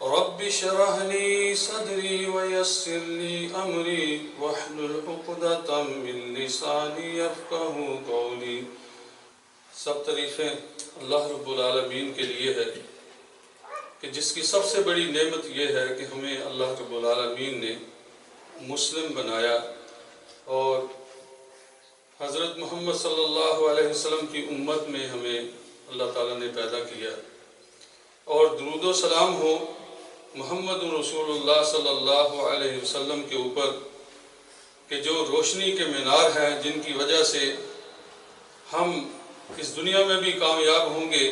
رب اشرح لي صدري ويسر لي أمري واحلل عقدة من لساني يفقهوا قولي۔ سب تعریفیں اللہ رب العالمین کے لیے ہے کہ جس کی سب سے بڑی نعمت یہ ہے کہ ہمیں اللہ رب العالمین نے مسلم بنایا اور حضرت محمد صلی اللہ علیہ وسلم کی امت میں ہمیں اللہ تعالیٰ نے پیدا کیا، اور درود و سلام ہو محمد رسول اللہ صلی اللہ علیہ وسلم کے اوپر کہ جو روشنی کے مینار ہیں، جن کی وجہ سے ہم اس دنیا میں بھی کامیاب ہوں گے،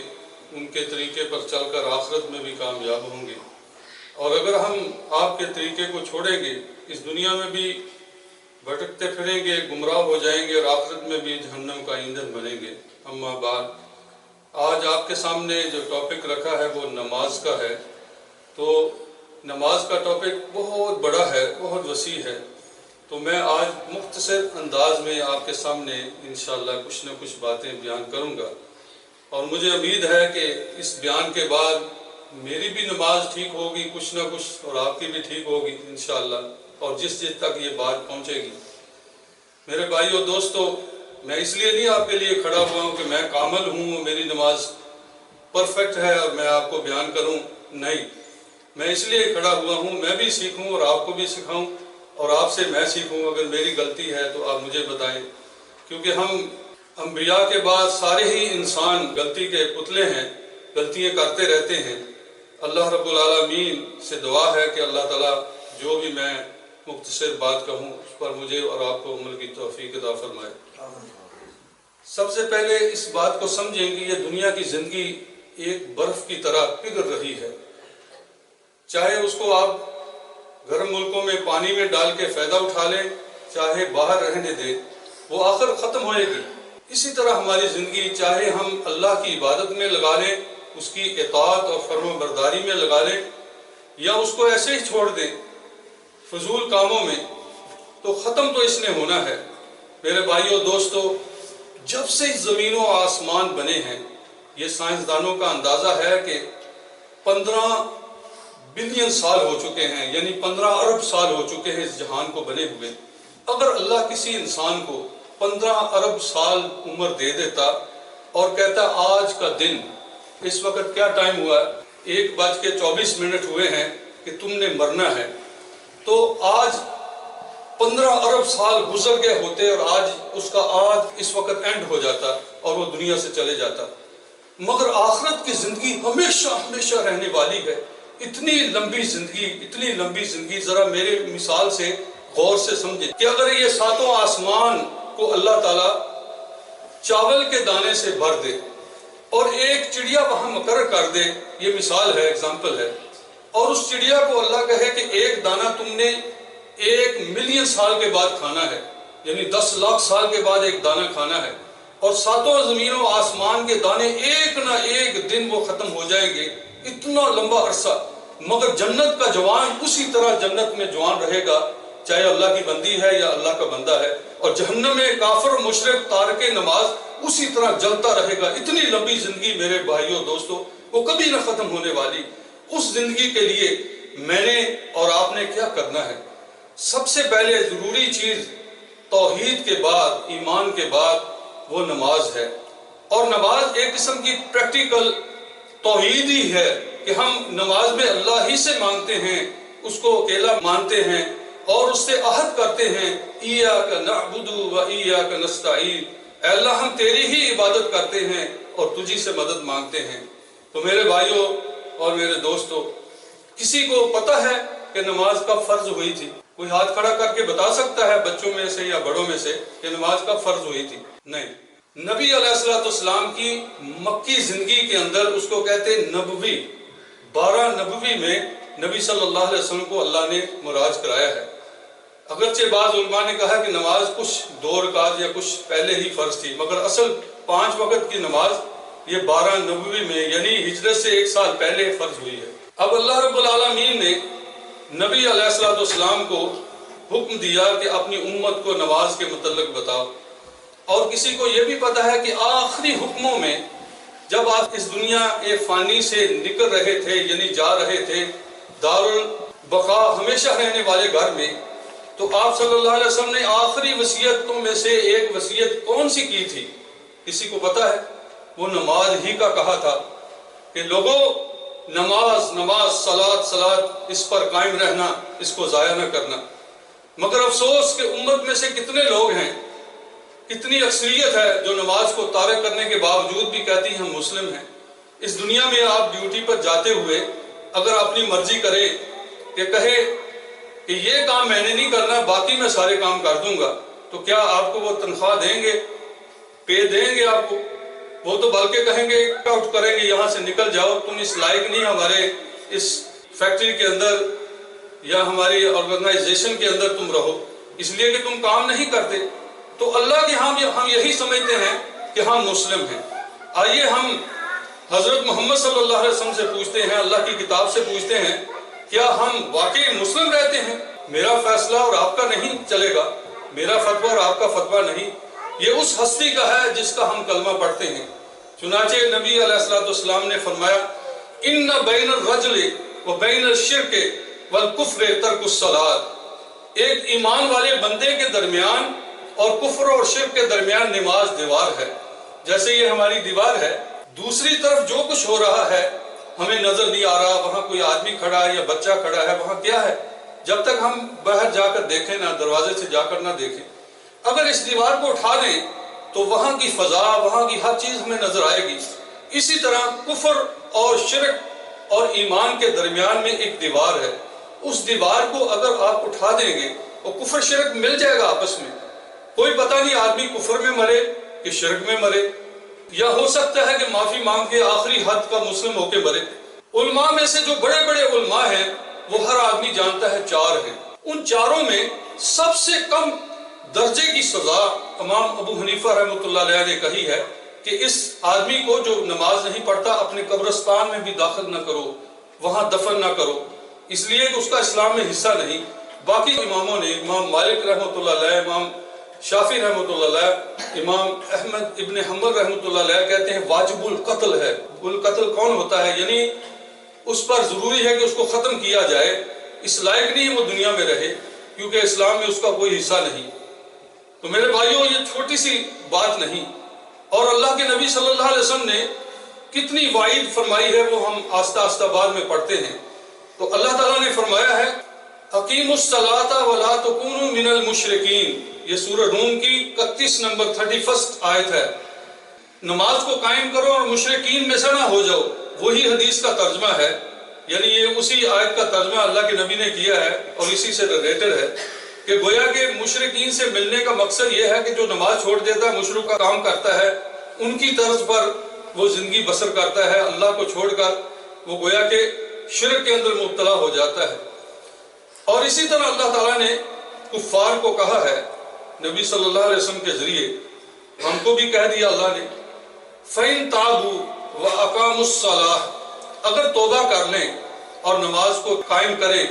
ان کے طریقے پر چل کر آخرت میں بھی کامیاب ہوں گے، اور اگر ہم آپ کے طریقے کو چھوڑیں گے اس دنیا میں بھی بھٹکتے پھریں گے، گمراہ ہو جائیں گے، اور آخرت میں بھی جہنم کا ایندھن بنیں گے۔ اما بعد، آج آپ کے سامنے جو ٹاپک رکھا ہے وہ نماز کا ہے۔ تو نماز کا ٹاپک بہت بڑا ہے، بہت وسیع ہے، تو میں آج مختصر انداز میں آپ کے سامنے انشاءاللہ کچھ نہ کچھ باتیں بیان کروں گا، اور مجھے امید ہے کہ اس بیان کے بعد میری بھی نماز ٹھیک ہوگی کچھ نہ کچھ، اور آپ کی بھی ٹھیک ہوگی انشاءاللہ، اور جس تک یہ بات پہنچے گی۔ میرے بھائیو دوستو، میں اس لیے نہیں آپ کے لیے کھڑا ہوا ہوں کہ میں کامل ہوں، میری نماز پرفیکٹ ہے اور میں آپ کو بیان کروں، نہیں، میں اس لیے کھڑا ہوا ہوں میں بھی سیکھوں اور آپ کو بھی سکھاؤں، اور آپ سے میں سیکھوں۔ اگر میری غلطی ہے تو آپ مجھے بتائیں، کیونکہ ہم انبیاء کے بعد سارے ہی انسان غلطی کے پتلے ہیں، غلطیاں کرتے رہتے ہیں۔ اللہ رب العالمین سے دعا ہے کہ اللہ تعالیٰ جو بھی میں مختصر بات کہوں اس پر مجھے اور آپ کو عمل کی توفیق عطا فرمائے۔ سب سے پہلے اس بات کو سمجھیں کہ یہ دنیا کی زندگی ایک برف کی طرح پگھل رہی ہے، چاہے اس کو آپ گرم ملکوں میں پانی میں ڈال کے فائدہ اٹھا لیں، چاہے باہر رہنے دیں، وہ آخر ختم ہوئے گی۔ اسی طرح ہماری زندگی چاہے ہم اللہ کی عبادت میں لگا لیں، اس کی اطاعت اور فرما برداری میں لگا لیں، یا اس کو ایسے ہی چھوڑ دیں فضول کاموں میں، تو ختم تو اس نے ہونا ہے۔ میرے بھائیو دوستو، جب سے زمین و آسمان بنے ہیں، یہ سائنسدانوں کا اندازہ ہے کہ 15 بلین سال ہو چکے ہیں، یعنی 15 ارب سال ہو چکے ہیں اس جہان کو بنے ہوئے۔ اگر اللہ کسی انسان کو 15 ارب سال عمر دے دیتا اور کہتا آج کا دن، اس وقت کیا ٹائم ہوا ہے، 1:24 ہوئے ہیں کہ تم نے مرنا ہے، تو آج 15 ارب سال گزر گئے ہوتے، اور آج اس کا اس وقت اینڈ ہو جاتا اور وہ دنیا سے چلے جاتا۔ مگر آخرت کی زندگی ہمیشہ ہمیشہ رہنے والی ہے۔ اتنی لمبی زندگی ذرا میرے مثال سے غور سے سمجھیں کہ اگر یہ 7 آسمان کو اللہ تعالیٰ چاول کے دانے سے بھر دے اور ایک چڑیا وہاں مقرر کر دے، یہ مثال ہے، ایگزامپل ہے، اور اس چڑیا کو اللہ کہے کہ ایک دانہ تم نے 1 ملین سال کے بعد کھانا ہے، یعنی 10 لاکھ سال کے بعد ایک دانہ کھانا ہے، اور 7 زمین و آسمان کے دانے ایک نہ ایک دن وہ ختم ہو جائیں گے، اتنا لمبا عرصہ، مگر جنت کا جوان اسی طرح جنت میں جوان رہے گا، چاہے اللہ کی بندی ہے یا اللہ کا بندہ ہے، اور جہنم میں کافر مشرک تارک نماز اسی طرح جلتا رہے گا۔ اتنی لمبی زندگی میرے بھائیوں دوستو، وہ کبھی نہ ختم ہونے والی۔ اس زندگی کے لیے میں نے اور آپ نے کیا کرنا ہے؟ سب سے پہلے ضروری چیز توحید کے بعد، ایمان کے بعد، وہ نماز ہے، اور نماز ایک قسم کی پریکٹیکل توحید ہی ہے کہ ہم نماز میں اللہ ہی سے مانگتے ہیں، اس کو اکیلا مانتے ہیں اور اس سے عہد کرتے ہیں، ایاک نعبد و ایاک نستعین، اے اللہ ہم تیری ہی عبادت کرتے ہیں اور تجھی سے مدد مانگتے ہیں۔ تو میرے بھائیوں اور میرے دوستو، کسی کو پتہ ہے کہ نماز کب فرض ہوئی تھی؟ کوئی ہاتھ کھڑا کر کے بتا سکتا ہے بچوں میں سے یا بڑوں میں سے کہ نماز کب فرض ہوئی تھی؟ نہیں۔ نبی علیہ السلام کی مکی زندگی کے اندر اس کو کہتے ہیں نبوی، 12 نبوی میں نبی صلی اللہ علیہ وسلم کو اللہ نے معراج کرایا ہے۔ اگرچہ بعض علماء نے کہا کہ نماز کچھ 2 رکعت یا کچھ پہلے ہی فرض تھی، مگر اصل 5 وقت کی نماز یہ 12 نبوی میں یعنی ہجرت سے 1 سال پہلے فرض ہوئی ہے۔ اب اللہ رب العالمین نے نبی علیہ السلام کو حکم دیا کہ اپنی امت کو نماز کے متعلق بتاؤ، اور کسی کو یہ بھی پتا ہے کہ آخری حکموں میں جب آپ اس دنیا فانی سے نکل رہے تھے، یعنی جا رہے تھے، دار البقا ہمیشہ رہنے والے گھر میں، تو آپ صلی اللہ علیہ وسلم نے آخری وصیتوں میں سے ایک وصیت کون سی کی تھی؟ کسی کو پتا ہے؟ وہ نماز ہی کا کہا تھا کہ لوگوں نماز نماز، صلاۃ صلاۃ، اس پر قائم رہنا، اس کو ضائع نہ کرنا۔ مگر افسوس کہ امت میں سے کتنے لوگ ہیں، کتنی اکثریت ہے جو نماز کو تارک کرنے کے باوجود بھی کہتی ہیں ہم مسلم ہیں۔ اس دنیا میں آپ ڈیوٹی پر جاتے ہوئے اگر اپنی مرضی کرے کہ کہے کہ یہ کام میں نے نہیں کرنا، باقی میں سارے کام کر دوں گا، تو کیا آپ کو وہ تنخواہ دیں گے، پے دیں گے آپ کو؟ وہ تو بلکہ کہیں گے، آؤٹ کریں گے، یہاں سے نکل جاؤ، تم اس لائق نہیں ہمارے اس فیکٹری کے اندر یا ہماری آرگنائزیشن کے اندر تم رہو، اس لیے کہ تم کام نہیں کرتے۔ تو اللہ کے ہم یہی سمجھتے ہیں کہ ہم مسلم ہیں۔ آئیے ہم حضرت محمد صلی اللہ علیہ وسلم سے پوچھتے ہیں، اللہ کی کتاب سے پوچھتے ہیں، کیا ہم واقعی مسلم رہتے ہیں؟ میرا فیصلہ اور آپ کا نہیں چلے گا، میرا فتویٰ اور آپ کا فتویٰ نہیں، یہ اس ہستی کا ہے جس کا ہم کلمہ پڑھتے ہیں۔ چنانچہ نبی علیہ السلام نے فرمایا، ان بین الرجل و بین الشرک والکفر ترک الصلاۃ، ایک ایمان والے بندے کے درمیان اور کفر اور شرک کے درمیان نماز دیوار ہے۔ جیسے یہ ہماری دیوار ہے، دوسری طرف جو کچھ ہو رہا ہے ہمیں نظر نہیں آ رہا، وہاں کوئی آدمی کھڑا ہے یا بچہ کھڑا ہے، وہاں کیا ہے، جب تک ہم باہر جا کر دیکھیں نہ، دروازے سے جا کر نہ دیکھیں۔ اگر اس دیوار کو اٹھا دیں تو وہاں کی فضا، وہاں کی ہر چیز ہمیں نظر آئے گی۔ اسی طرح کفر اور شرک اور ایمان کے درمیان میں ایک دیوار ہے، اس دیوار کو اگر آپ اٹھا دیں گے وہ کفر شرک مل جائے گا آپس میں، کوئی پتہ نہیں آدمی کفر میں مرے کہ شرک میں مرے، یا ہو سکتا ہے کہ معافی مانگ کے آخری حد کا مسلم ہو کے مرے۔ علماء میں سے جو بڑے بڑے علماء ہیں وہ ہر آدمی جانتا ہے 4 ہیں، ان 4 میں سب سے کم درجے کی سزا امام ابو حنیفہ رحمۃ اللہ علیہ نے کہی ہے کہ اس آدمی کو جو نماز نہیں پڑھتا اپنے قبرستان میں بھی داخل نہ کرو، وہاں دفن نہ کرو، اس لیے کہ اس کا اسلام میں حصہ نہیں۔ باقی اماموں نے، امام مالک رحمۃ اللہ علیہ، امام شافعی رحمۃ اللہ علیہ، امام احمد ابن حنبل رحمۃ اللہ علیہ کہتے ہیں واجب القتل ہے۔ القتل کون ہوتا ہے؟ یعنی اس پر ضروری ہے کہ اس کو ختم کیا جائے، اس لائق نہیں وہ دنیا میں رہے، کیونکہ اسلام میں اس کا کوئی حصہ نہیں۔ تو میرے بھائیوں، یہ چھوٹی سی بات نہیں، اور اللہ کے نبی صلی اللہ علیہ وسلم نے کتنی وعید فرمائی ہے وہ ہم آہستہ آہستہ بعد میں پڑھتے ہیں۔ تو اللہ تعالیٰ نے فرمایا ہے، اقیموا الصلاۃ ولا تکونوا من المشرکین، یہ سورہ روم کی 31 نمبر 31 آیت ہے۔ نماز کو قائم کرو اور مشرکین میں سے نہ ہو جاؤ، وہی حدیث کا ترجمہ ہے، یعنی یہ اسی آیت کا ترجمہ اللہ کے نبی نے کیا ہے اور اسی سے ریلیٹڈ ہے کہ گویا کہ مشرکین سے ملنے کا مقصد یہ ہے کہ جو نماز چھوڑ دیتا ہے، مشرک کا کام کرتا ہے، ان کی طرز پر وہ زندگی بسر کرتا ہے، اللہ کو چھوڑ کر وہ گویا کہ شرک کے اندر مبتلا ہو جاتا ہے۔ اور اسی طرح اللہ تعالیٰ نے کفار کو کہا ہے نبی صلی اللہ علیہ وسلم کے ذریعے، ہم کو بھی کہہ دیا اللہ نے، فَإِن تَابُوا وَأَقَامُوا الصَّلَاةَ، اگر توبہ کر لیں اور نماز کو قائم کریں،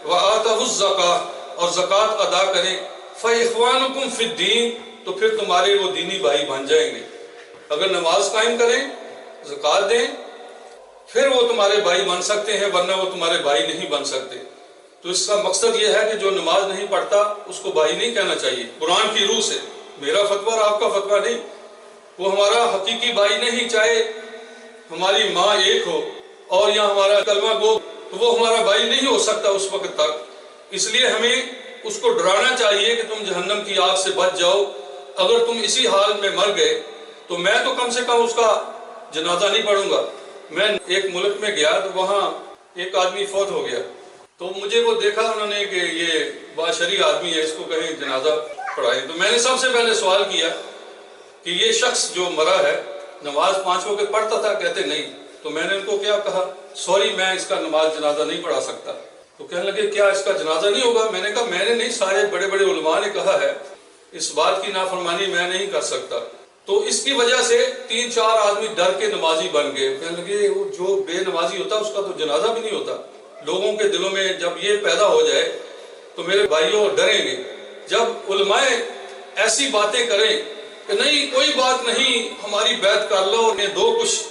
وَآتَوُا الزَّكَاةَ، اور زکوٰۃ ادا کریں، فَإِخْوَانُكُمْ فِي الدِّينِ، تو پھر تمہارے وہ دینی بھائی بن جائیں گے۔ اگر نماز قائم کریں، زکوٰۃ دیں، پھر وہ تمہارے بھائی بن سکتے ہیں، ورنہ وہ تمہارے بھائی نہیں بن سکتے۔ تو اس کا مقصد یہ ہے کہ جو نماز نہیں پڑھتا اس کو بھائی نہیں کہنا چاہیے، قرآن کی روح سے، میرا فتویٰ اور آپ کا فتویٰ نہیں، وہ ہمارا حقیقی بھائی نہیں، چاہے ہماری ماں ایک ہو اور یا ہمارا کلمہ گو، تو وہ ہمارا بھائی نہیں ہو سکتا اس وقت تک۔ اس لیے ہمیں اس کو ڈرانا چاہیے کہ تم جہنم کی آگ سے بچ جاؤ، اگر تم اسی حال میں مر گئے تو میں تو کم سے کم اس کا جنازہ نہیں پڑھوں گا۔ میں ایک ملک میں گیا تو وہاں ایک آدمی فوت ہو گیا، تو مجھے وہ دیکھا انہوں نے کہ یہ باشری آدمی ہے، اس کو کہیں جنازہ پڑھائیں۔ تو میں نے سب سے پہلے سوال کیا کہ یہ شخص جو مرا ہے نماز 5 وقت پڑھتا تھا؟ کہتے نہیں۔ تو میں نے ان کو کیا کہا، سوری میں اس کا نماز جنازہ نہیں پڑھا سکتا۔ تو کہنے لگے کیا اس کا جنازہ نہیں ہوگا؟ میں نے کہا میں نے نہیں، سارے بڑے بڑے علماء نے کہا ہے، اس بات کی نافرمانی میں نہیں کر سکتا۔ تو اس کی وجہ سے 3-4 آدمی ڈر کے نمازی بن گئے، کہنے لگے جو بے نمازی ہوتا اس کا تو جنازہ بھی نہیں ہوتا۔ لوگوں کے دلوں میں جب یہ پیدا ہو جائے تو میرے بھائیوں ڈریں گے۔ جب علماء ایسی باتیں کریں کہ نہیں کوئی بات نہیں، ہماری بیعت کر لو، انہیں دو کچھ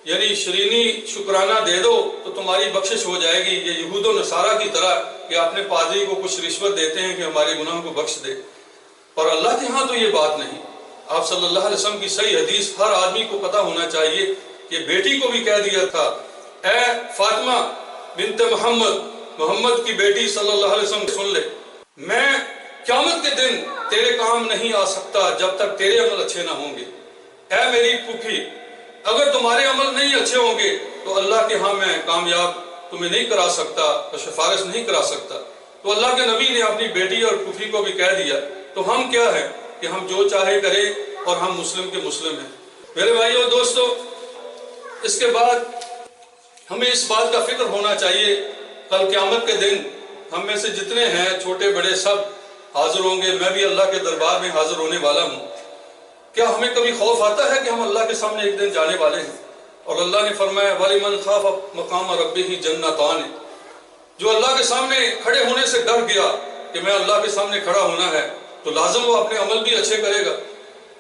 یعنی شرینی شکرانہ دے دو تو تمہاری بخشش ہو جائے گی، یہ یہود و نصارہ کی طرح کہ اپنے پادری کو کچھ رشوت دیتے ہیں کہ ہمارے گناہوں کو بخش دے۔ اور اللہ کے ہاں تو یہ بات نہیں۔ آپ صلی اللہ علیہ وسلم کی صحیح حدیث ہر آدمی کو پتہ ہونا چاہیے کہ بیٹی کو بھی کہہ دیا تھا، اے فاطمہ بنت محمد کی بیٹی صلی اللہ علیہ وسلم سن لے، میں قیامت کے دن تیرے کام نہیں آ سکتا جب تک تیرے عمل اچھے نہ ہوں گے۔ اے میری پھوپھی، اگر تمہارے عمل نہیں اچھے ہوں گے تو اللہ کے ہاں میں کامیاب تمہیں نہیں کرا سکتا اور سفارش نہیں کرا سکتا۔ تو اللہ کے نبی نے اپنی بیٹی اور پھوپھی کو بھی کہہ دیا، تو ہم کیا ہے کہ ہم جو چاہے کریں اور ہم مسلم کے مسلم ہیں۔ میرے بھائیو اور دوستو، اس کے بعد ہمیں اس بات کا فکر ہونا چاہیے کل قیامت کے دن ہم میں سے جتنے ہیں چھوٹے بڑے سب حاضر ہوں گے، میں بھی اللہ کے دربار میں حاضر ہونے والا ہوں۔ کیا ہمیں کبھی خوف آتا ہے کہ ہم اللہ کے سامنے ایک دن جانے والے ہیں؟ اور اللہ نے فرمایا وَلِمَنْ خَافَ مَقَامَ رَبِّهِ جَنَّتَانِ، جو اللہ کے سامنے کھڑے ہونے سے ڈر گیا کہ میں اللہ کے سامنے کھڑا ہونا ہے تو لازم وہ اپنے عمل بھی اچھے کرے گا،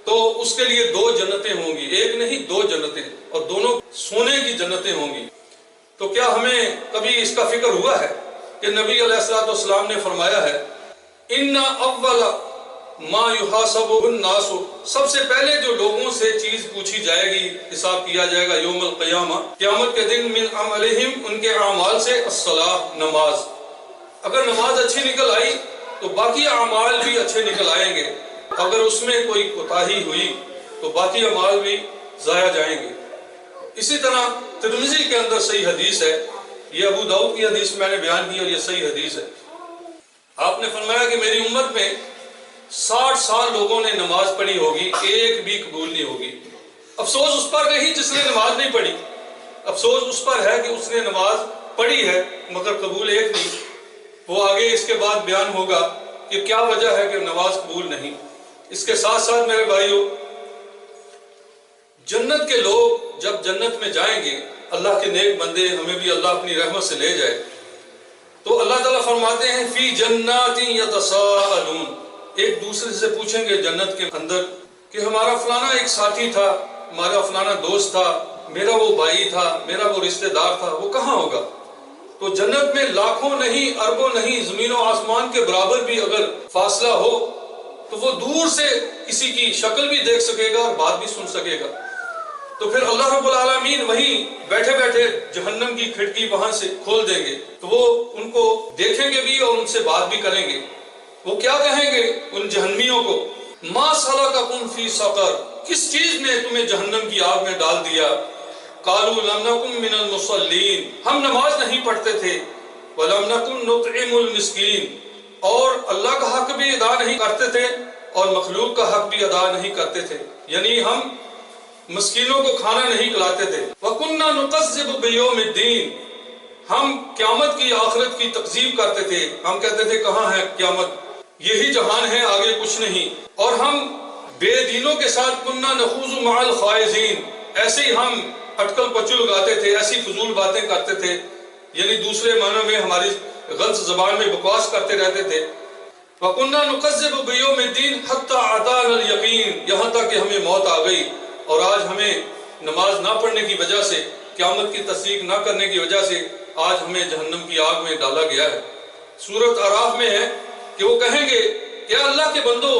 تو اس کے لیے 2 جنتیں ہوں گی، ایک نہیں 2 جنتیں، اور دونوں سونے کی جنتیں ہوں گی۔ تو کیا ہمیں کبھی اس کا فکر ہوا ہے کہ نبی علیہ السلام نے فرمایا ہے اِنَّ أَوَّلَ مَا يُحَاسَبُهُ النَّاسُ، سب سے پہلے جو لوگوں سے چیز پوچھی جائے گی، حساب کیا جائے گا یوم القیامہ، قیامت کے دن، من عملہم، ان کے اعمال سے، الصلاۃ، نماز۔ اگر نماز اچھی نکل آئی تو باقی اعمال بھی اچھے نکل آئیں گے، اگر اس میں کوئی کوتاہی ہوئی تو باقی اعمال بھی ضائع جائیں گے۔ اسی طرح ترمذی کے اندر صحیح حدیث ہے، یہ ابو داؤد کی حدیث میں نے بیان کی اور یہ صحیح حدیث ہے۔ آپ نے فرمایا کہ میری امت میں 60 سال لوگوں نے نماز پڑھی ہوگی، ایک بھی قبول نہیں ہوگی۔ افسوس اس پر نہیں جس نے نماز نہیں پڑھی، افسوس اس پر ہے کہ اس نے نماز پڑھی ہے مگر قبول ایک نہیں۔ وہ آگے اس کے بعد بیان ہوگا کہ کیا وجہ ہے کہ نماز قبول نہیں۔ اس کے ساتھ ساتھ میرے بھائیو، جنت کے لوگ جب جنت میں جائیں گے، اللہ کے نیک بندے، ہمیں بھی اللہ اپنی رحمت سے لے جائے، تو اللہ تعالیٰ فرماتے ہیں فی جنات یتساءلون، ایک دوسرے سے پوچھیں گے جنت کے اندر کہ ہمارا فلانا ایک ساتھی تھا، ہمارا فلانا دوست تھا، میرا وہ بھائی تھا، میرا وہ رشتہ دار تھا، وہ کہاں ہوگا؟ تو جنت میں لاکھوں نہیں، اربوں نہیں، زمین و آسمان کے برابر بھی اگر فاصلہ ہو تو وہ دور سے کسی کی شکل بھی دیکھ سکے گا اور بات بھی سن سکے گا۔ تو پھر اللہ رب العالمین وہیں بیٹھے بیٹھے جہنم کی کھڑکی وہاں سے کھول دیں گے، تو وہ ان کو دیکھیں گے بھی اور ان سے بات بھی کریں گے۔ وہ کیا کہیں گے ان جہنمیوں کو؟ ما سلککم فی سقر، کس چیز نے تمہیں جہنم کی آگ میں ڈال دیا؟ قالوا لم نکن من المصلین، ہم نماز نہیں پڑھتے تھے، ولم نکن نطعم المسکین، اور اللہ کا حق بھی ادا نہیں کرتے تھے اور مخلوق کا حق بھی ادا نہیں کرتے تھے، یعنی ہم مسکینوں کو کھانا نہیں کھلاتے تھے۔ وَكُنَّا نُكَذِّبُ بِيَوْمِ الدِّينِ، ہم قیامت کی، آخرت کی تکذیب کرتے تھے، ہم کہتے تھے کہاں ہے قیامت، یہی جہان ہے، آگے کچھ نہیں، اور ہم بے دینوں کے ساتھ کُنَّا نَخُوضُ مَعَ الْخَائِضِينَ، ایسے ہی ہم اٹکل پچل گاتے تھے، ایسی فضول باتیں کرتے تھے، یعنی دوسرے معنوں میں ہماری غلط زبان میں بکواس کرتے رہتے تھے۔ وَكُنَّا نُكَذِّبُ بِيَوْمِ الدِّينِ حَتَّى أَتَانَا الْيَقِينُ، یہاں تک کہ ہمیں موت آ گئی اور آج ہمیں نماز نہ پڑھنے کی وجہ سے، قیامت کی تصدیق نہ کرنے کی وجہ سے آج ہمیں جہنم کی آگ میں ڈالا گیا ہے۔ سورۃ اعراف میں ہے کہ وہ کہیں گے کہ اللہ کے بندو،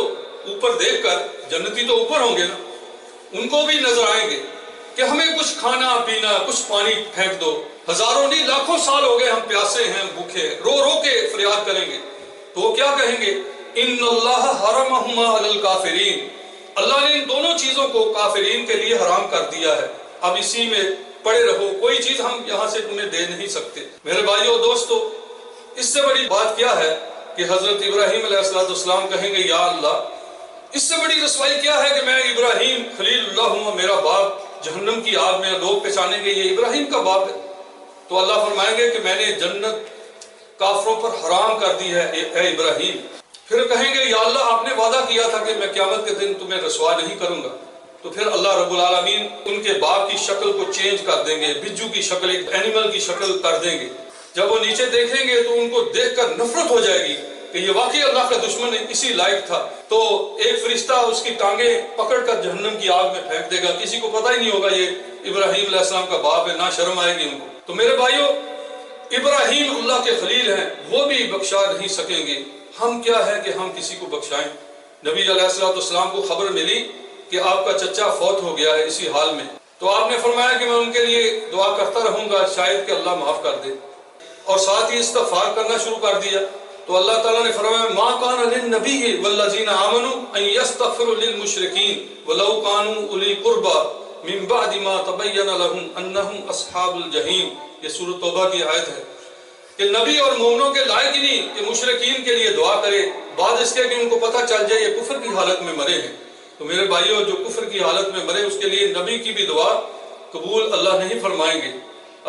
اوپر دیکھ کر، جنتی تو اوپر ہوں گے نا، ان کو بھی نظر آئیں گے کہ ہمیں کچھ کھانا پینا، کچھ پانی پھینک دو، ہزاروں نہیں لاکھوں سال ہو گئے ہم پیاسے ہیں، بھوکے ہیں، رو رو کے فریاد کریں گے۔ تو وہ کیا کہیں گے؟ ان اللہ حرمہما علی الکافرین، اللہ نے ان دونوں چیزوں کو کافرین کے لیے حرام کر دیا ہے، اب اسی میں پڑے رہو، کوئی چیز ہم یہاں سے تمہیں دے نہیں سکتے۔ میرے بھائیو دوستو، اس سے بڑی بات کیا ہے کہ حضرت ابراہیم علیہ السلام کہیں گے یا اللہ، اس سے بڑی رسوائی کیا ہے کہ میں ابراہیم خلیل اللہ ہوں، میرا باپ جہنم کی آگ میں، لوگ پہچانیں گے یہ ابراہیم کا باپ ہے۔ تو اللہ فرمائیں گے کہ میں نے جنت کافروں پر حرام کر دی ہے اے ابراہیم۔ پھر کہیں گے یا اللہ، آپ نے وعدہ کیا تھا کہ میں قیامت کے دن تمہیں رسوا نہیں کروں گا۔ تو پھر اللہ رب العالمین ان کے باپ کی شکل کو چینج کر دیں گے، بجو کی شکل، ایک اینیمل کی شکل کر دیں گے۔ جب وہ نیچے دیکھیں گے تو ان کو دیکھ کر نفرت ہو جائے گی کہ یہ واقعی اللہ کا دشمن اسی لائق تھا، تو ایک فرشتہ اس کی ٹانگیں پکڑ کر جہنم کی آگ میں پھینک دے گا، کسی کو پتہ ہی نہیں ہوگا یہ ابراہیم علیہ السلام کا باپ ہے، نہ شرم آئے گی ان کو۔ تو میرے بھائیوں، ابراہیم اللہ کے خلیل ہیں، وہ بھی بخشا نہیں سکیں گے، ہم کیا ہے کہ ہم کسی کو بخشائیں؟ نبی علیہ السلام کو خبر ملی کہ آپ کا چچا فوت ہو گیا ہے اسی حال میں، تو آپ نے فرمایا کہ میں ان کے لیے دعا کرتا رہوں گا، شاید کہ اللہ معاف کر دے، اور ساتھ ہی استغفار کرنا شروع کر دیا۔ تو اللہ تعالیٰ نے فرمایا ما کان للنبی والذین آمنوا ان یستغفروا للمشرکین ولو کانوا اولی قربی من بعد ما تبین لهم انہم اصحاب الجحیم، یہ سورۃ توبہ کی آیت ہے کہ نبی اور مومنوں کے لائق ہی نہیں کہ مشرکین کے لیے دعا کرے بعد اس کے کہ ان کو پتہ چل جائے یہ کفر کی حالت میں مرے ہیں۔ تو میرے بھائیوں، جو کفر کی حالت میں مرے اس کے لیے نبی کی بھی دعا قبول اللہ نہیں فرمائیں گے۔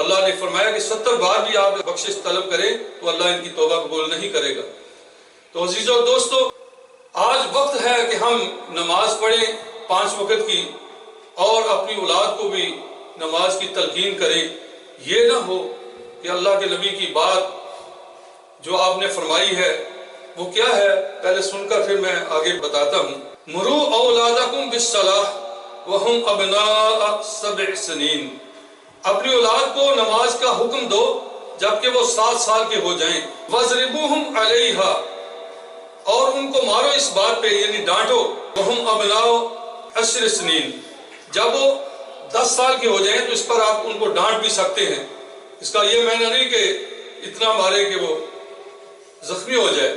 اللہ نے فرمایا کہ 70 بار بھی آپ بخشش طلب کریں تو اللہ ان کی توبہ قبول نہیں کرے گا۔ تو عزیزو دوستو، آج وقت ہے کہ ہم نماز پڑھیں 5 وقت کی، اور اپنی اولاد کو بھی نماز کی تلقین کریں۔ یہ نہ ہو کہ اللہ کے نبی کی بات جو آپ نے فرمائی ہے وہ کیا ہے، پہلے سن کر پھر میں آگے بتاتا ہوں۔ مرو اولادکم بالصلاۃ وہم ابناء 7 سنین، اپنی اولاد کو نماز کا حکم دو جبکہ وہ 7 سال کے ہو جائیں۔ وَاضْرِبُوهُمْ عَلَيْهَا، اور ان کو مارو اس بات پہ، یعنی ڈانٹو۔ وَهُمْ أَبْنَاءُ 10 سنین، جب وہ 10 سال کے ہو جائیں تو اس پر آپ ان کو ڈانٹ بھی سکتے ہیں۔ اس کا یہ معنی نہیں کہ اتنا مارے کہ وہ زخمی ہو جائے،